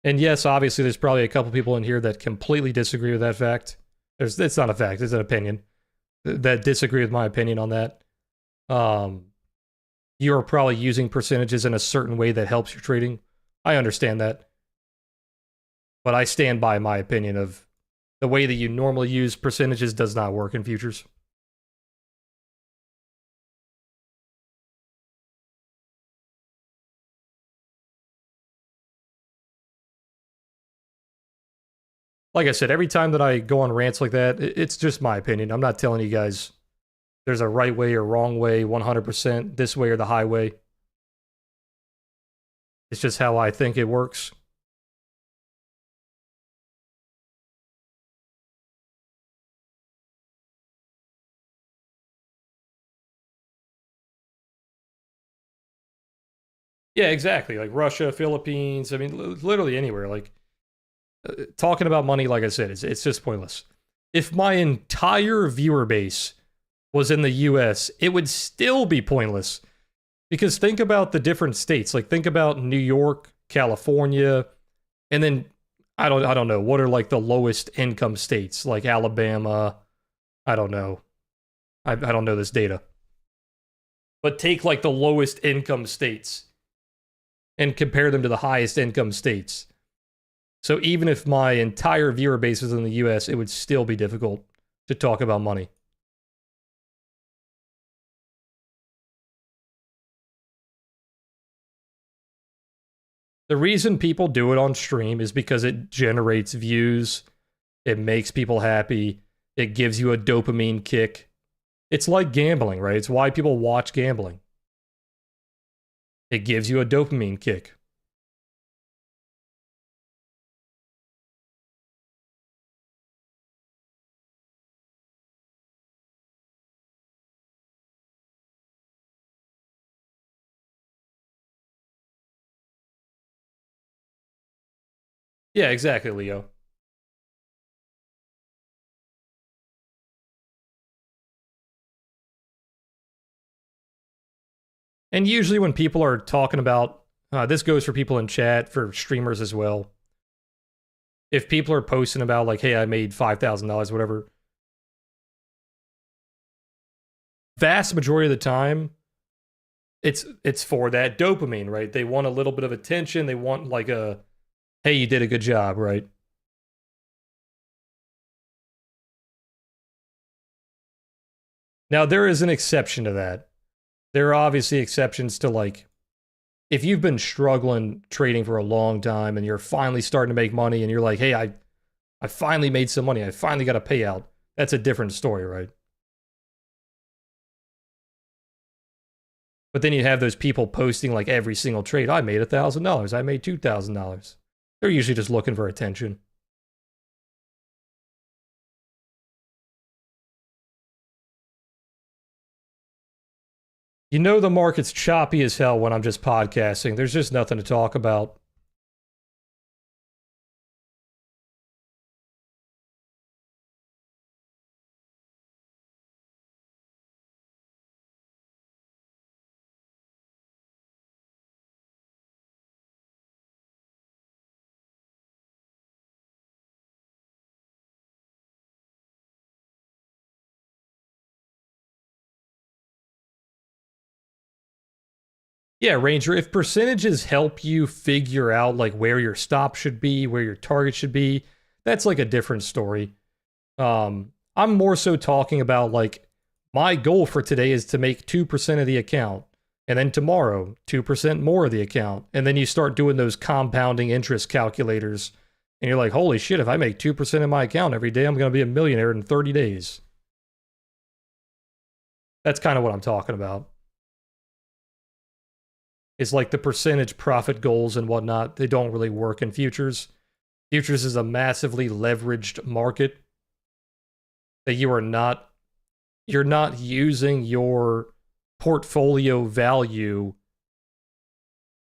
And yes, obviously there's probably a couple people in here that completely disagree with that fact. It's not a fact, it's an opinion. That disagree with my opinion on that. You're probably using percentages in a certain way that helps your trading. I understand that. But I stand by my opinion of the way that you normally use percentages does not work in futures. Like I said, every time that I go on rants like that, it's just my opinion. I'm not telling you guys there's a right way or wrong way, 100%, this way or the highway. It's just how I think it works. Yeah, exactly. Like Russia, Philippines, I mean, literally anywhere. Like, talking about money, like I said, it's just pointless. If my entire viewer base was in the US, it would still be pointless. Because think about the different states. Like, think about New York, California, and then I don't know, what are like the lowest income states? Like Alabama. I don't know. I don't know this data. But take like the lowest income states and compare them to the highest income states. So even if my entire viewer base was in the US, it would still be difficult to talk about money. The reason people do it on stream is because it generates views, it makes people happy, it gives you a dopamine kick. It's like gambling, right? It's why people watch gambling. It gives you a dopamine kick. Yeah, exactly, Leo. And usually when people are talking about, this goes for people in chat, for streamers as well. If people are posting about like, hey, I made $5,000, whatever, vast majority of the time, it's for that dopamine, right? They want a little bit of attention. They want like a, hey, you did a good job, right? Now, there is an exception to that. There are obviously exceptions to like, if you've been struggling trading for a long time and you're finally starting to make money and you're like, hey, I finally made some money. I finally got a payout. That's a different story, right? But then you have those people posting like every single trade. I made $1,000. I made $2,000. They're usually just looking for attention. You know the market's choppy as hell when I'm just podcasting. There's just nothing to talk about. Yeah, Ranger, if percentages help you figure out like where your stop should be, where your target should be, that's like a different story. I'm more so talking about like my goal for today is to make 2% of the account. And then tomorrow, 2% more of the account. And then you start doing those compounding interest calculators. And you're like, holy shit, if I make 2% of my account every day, I'm going to be a millionaire in 30 days. That's kind of what I'm talking about. It's like the percentage profit goals and whatnot. They don't really work in futures. Futures is a massively leveraged market that you're not using your portfolio value.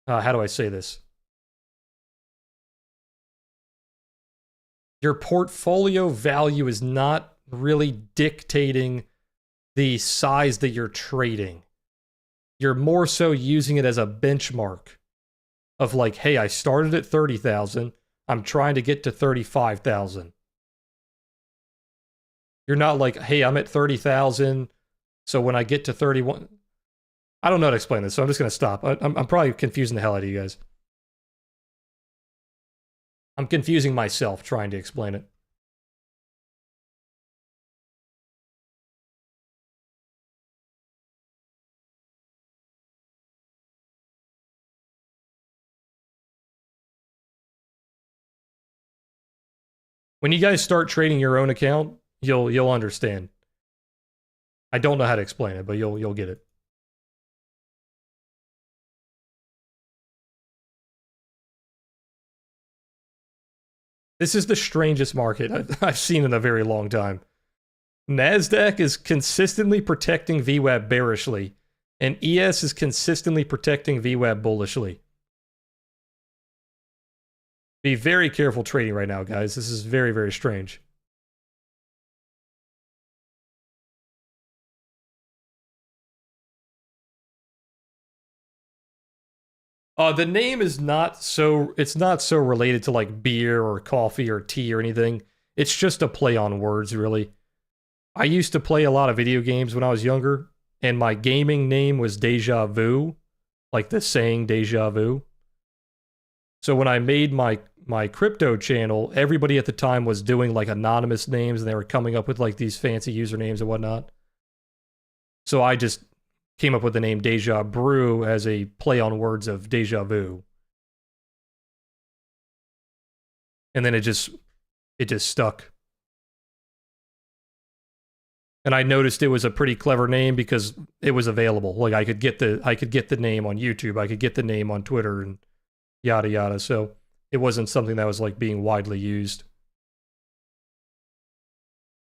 How do I say this? Your portfolio value is not really dictating the size that you're trading. You're more so using it as a benchmark of like, hey, I started at 30,000. I'm trying to get to 35,000. You're not like, hey, I'm at 30,000. So when I get to 31, I don't know how to explain this, so I'm just going to stop. I'm probably confusing the hell out of you guys. I'm confusing myself trying to explain it. When you guys start trading your own account, you'll understand. I don't know how to explain it, but you'll get it. This is the strangest market I've seen in a very long time. NASDAQ is consistently protecting VWAP bearishly, and ES is consistently protecting VWAP bullishly. Be very careful trading right now, guys. This is very, very strange. The name is not so, it's not so related to like beer or coffee or tea or anything. It's just a play on words, really. I used to play a lot of video games when I was younger, and my gaming name was Deja Vu, like the saying Deja Vu. So when I made my crypto channel, everybody at the time was doing like anonymous names, and they were coming up with like these fancy usernames and whatnot. So I just came up with the name Deja Brew as a play on words of Deja Vu. And then it just stuck. And I noticed it was a pretty clever name because it was available. Like I could get the name on YouTube, I could get the name on Twitter and yada yada. So it wasn't something that was like being widely used.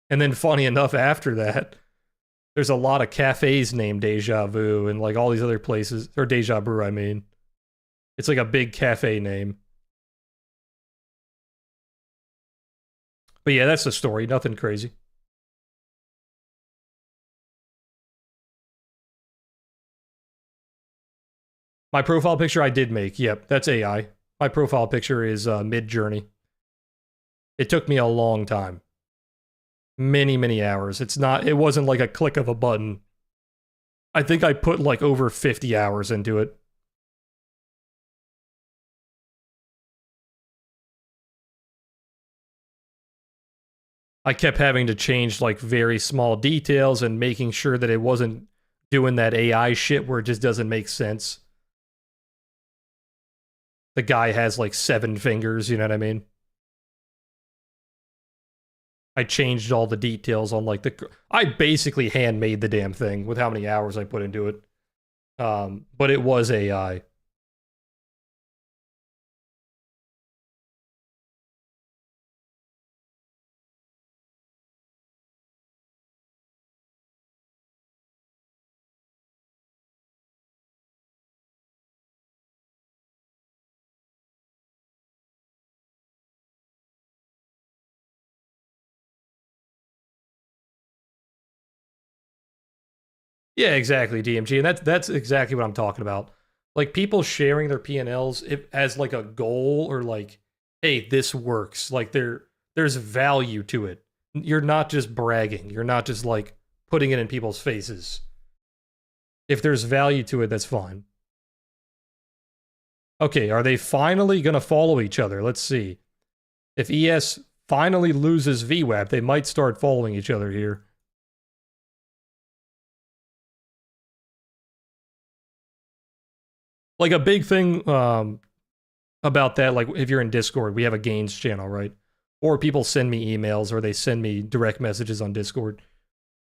And then funny enough, after that, there's a lot of cafes named Deja Vu and like all these other places, or Deja Brew, I mean. It's like a big cafe name. But yeah, that's the story. Nothing crazy. My profile picture I did make. Yep, that's AI. My profile picture is Mid-Journey. It took me a long time. Many, many hours. It wasn't like a click of a button. I think I put like over 50 hours into it. I kept having to change like very small details and making sure that it wasn't doing that AI shit where it just doesn't make sense. The guy has like 7 fingers, you know what I mean? I changed all the details on like I basically handmade the damn thing with how many hours I put into it. But it was AI. Yeah, exactly, DMG, and that's exactly what I'm talking about. Like people sharing their P&Ls as like a goal or like, hey, this works. Like there's value to it. You're not just bragging. You're not just like putting it in people's faces. If there's value to it, that's fine. Okay, are they finally going to follow each other? Let's see. If ES finally loses VWAP, they might start following each other here. Like a big thing about that, like if you're in Discord, we have a gains channel, right? Or people send me emails or they send me direct messages on Discord.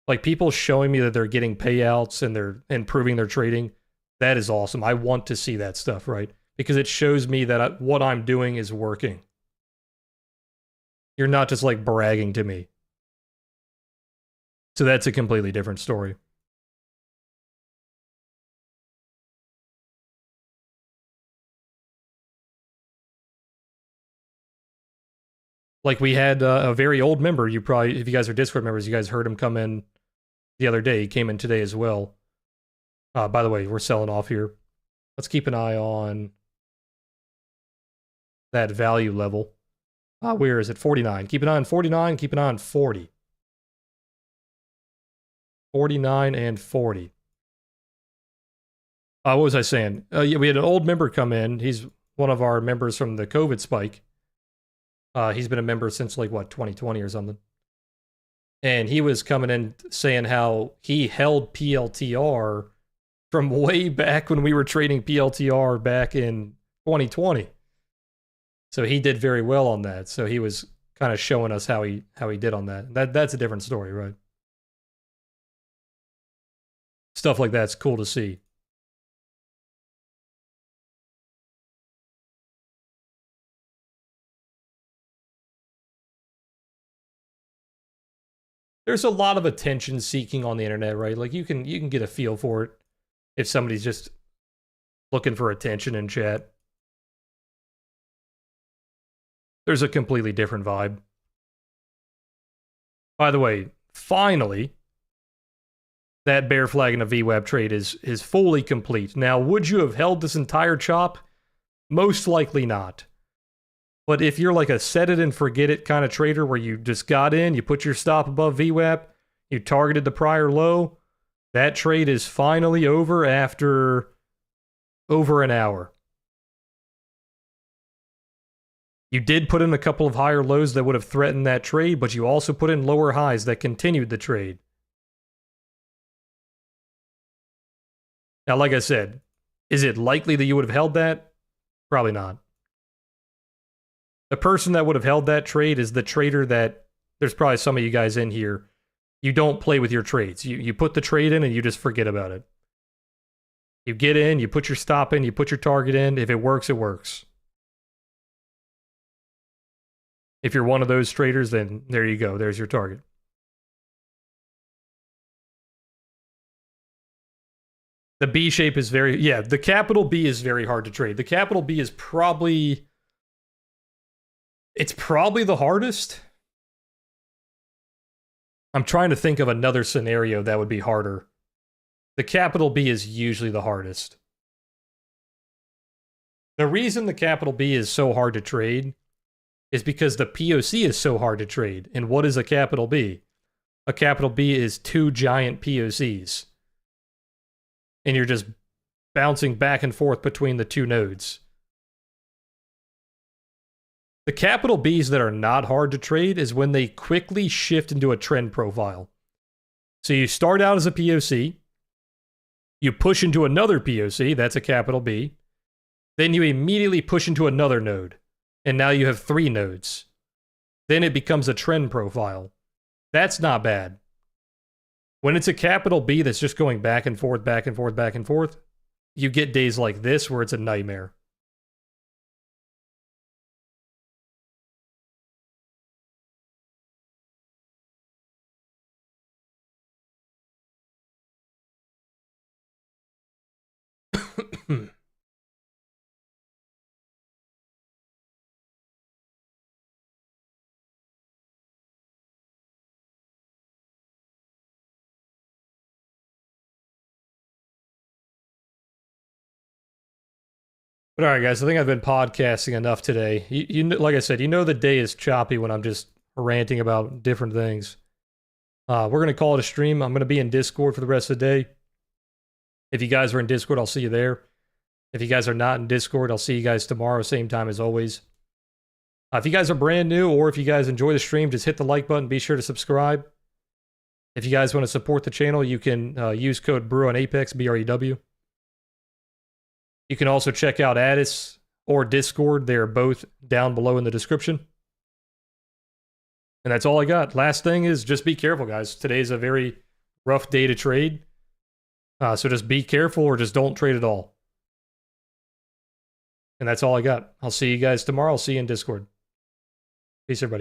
Like people showing me that they're getting payouts and they're improving their trading. That is awesome. I want to see that stuff, right? Because it shows me that what I'm doing is working. You're not just like bragging to me. So that's a completely different story. Like we had a very old member. You probably, if you guys are Discord members, you guys heard him come in the other day. He came in today as well. By the way, we're selling off here. Let's keep an eye on that value level. Where is it? 49. Keep an eye on 49. Keep an eye on 40. 49 and 40. What was I saying? Yeah, we had an old member come in. He's one of our members from the COVID spike. He's been a member since like, what, 2020 or something. And he was coming in saying how he held PLTR from way back when we were trading PLTR back in 2020. So he did very well on that. So he was kind of showing us how he did on that. That's a different story, right? Stuff like that's cool to see. There's a lot of attention seeking on the internet, right? Like you can get a feel for it if somebody's just looking for attention in chat. There's a completely different vibe. By the way, finally, that bear flag in a VWAP trade is fully complete. Now, would you have held this entire chop? Most likely not. But if you're like a set it and forget it kind of trader where you just got in, you put your stop above VWAP, you targeted the prior low, that trade is finally over after over an hour. You did put in a couple of higher lows that would have threatened that trade, but you also put in lower highs that continued the trade. Now, like I said, is it likely that you would have held that? Probably not. The person that would have held that trade is the trader that, there's probably some of you guys in here, you don't play with your trades. You put the trade in and you just forget about it. You get in, you put your stop in, you put your target in. If it works, it works. If you're one of those traders, then there you go. There's your target. The B shape is very, yeah, the capital B is very hard to trade. The capital B is probably, it's probably the hardest. I'm trying to think of another scenario that would be harder. The capital B is usually the hardest. The reason the capital B is so hard to trade is because the POC is so hard to trade. And what is a capital B? A capital B is two giant POCs. And you're just bouncing back and forth between the two nodes. The capital Bs that are not hard to trade is when they quickly shift into a trend profile. So you start out as a POC, you push into another POC, that's a capital B, then you immediately push into another node, and now you have 3 nodes. Then it becomes a trend profile. That's not bad. When it's a capital B that's just going back and forth, back and forth, back and forth, you get days like this where it's a nightmare. But all right, guys, I think I've been podcasting enough today. You like I said, you know the day is choppy when I'm just ranting about different things. We're going to call it a stream. I'm going to be in Discord for the rest of the day. If you guys are in Discord, I'll see you there. If you guys are not in Discord, I'll see you guys tomorrow, same time as always. If you guys are brand new or if you guys enjoy the stream, just hit the like button. Be sure to subscribe. If you guys want to support the channel, you can use code BREW on Apex, BREW. You can also check out Addis or Discord. They are both down below in the description. And that's all I got. Last thing is just be careful, guys. Today's a very rough day to trade. So just be careful or just don't trade at all. And that's all I got. I'll see you guys tomorrow. I'll see you in Discord. Peace, everybody.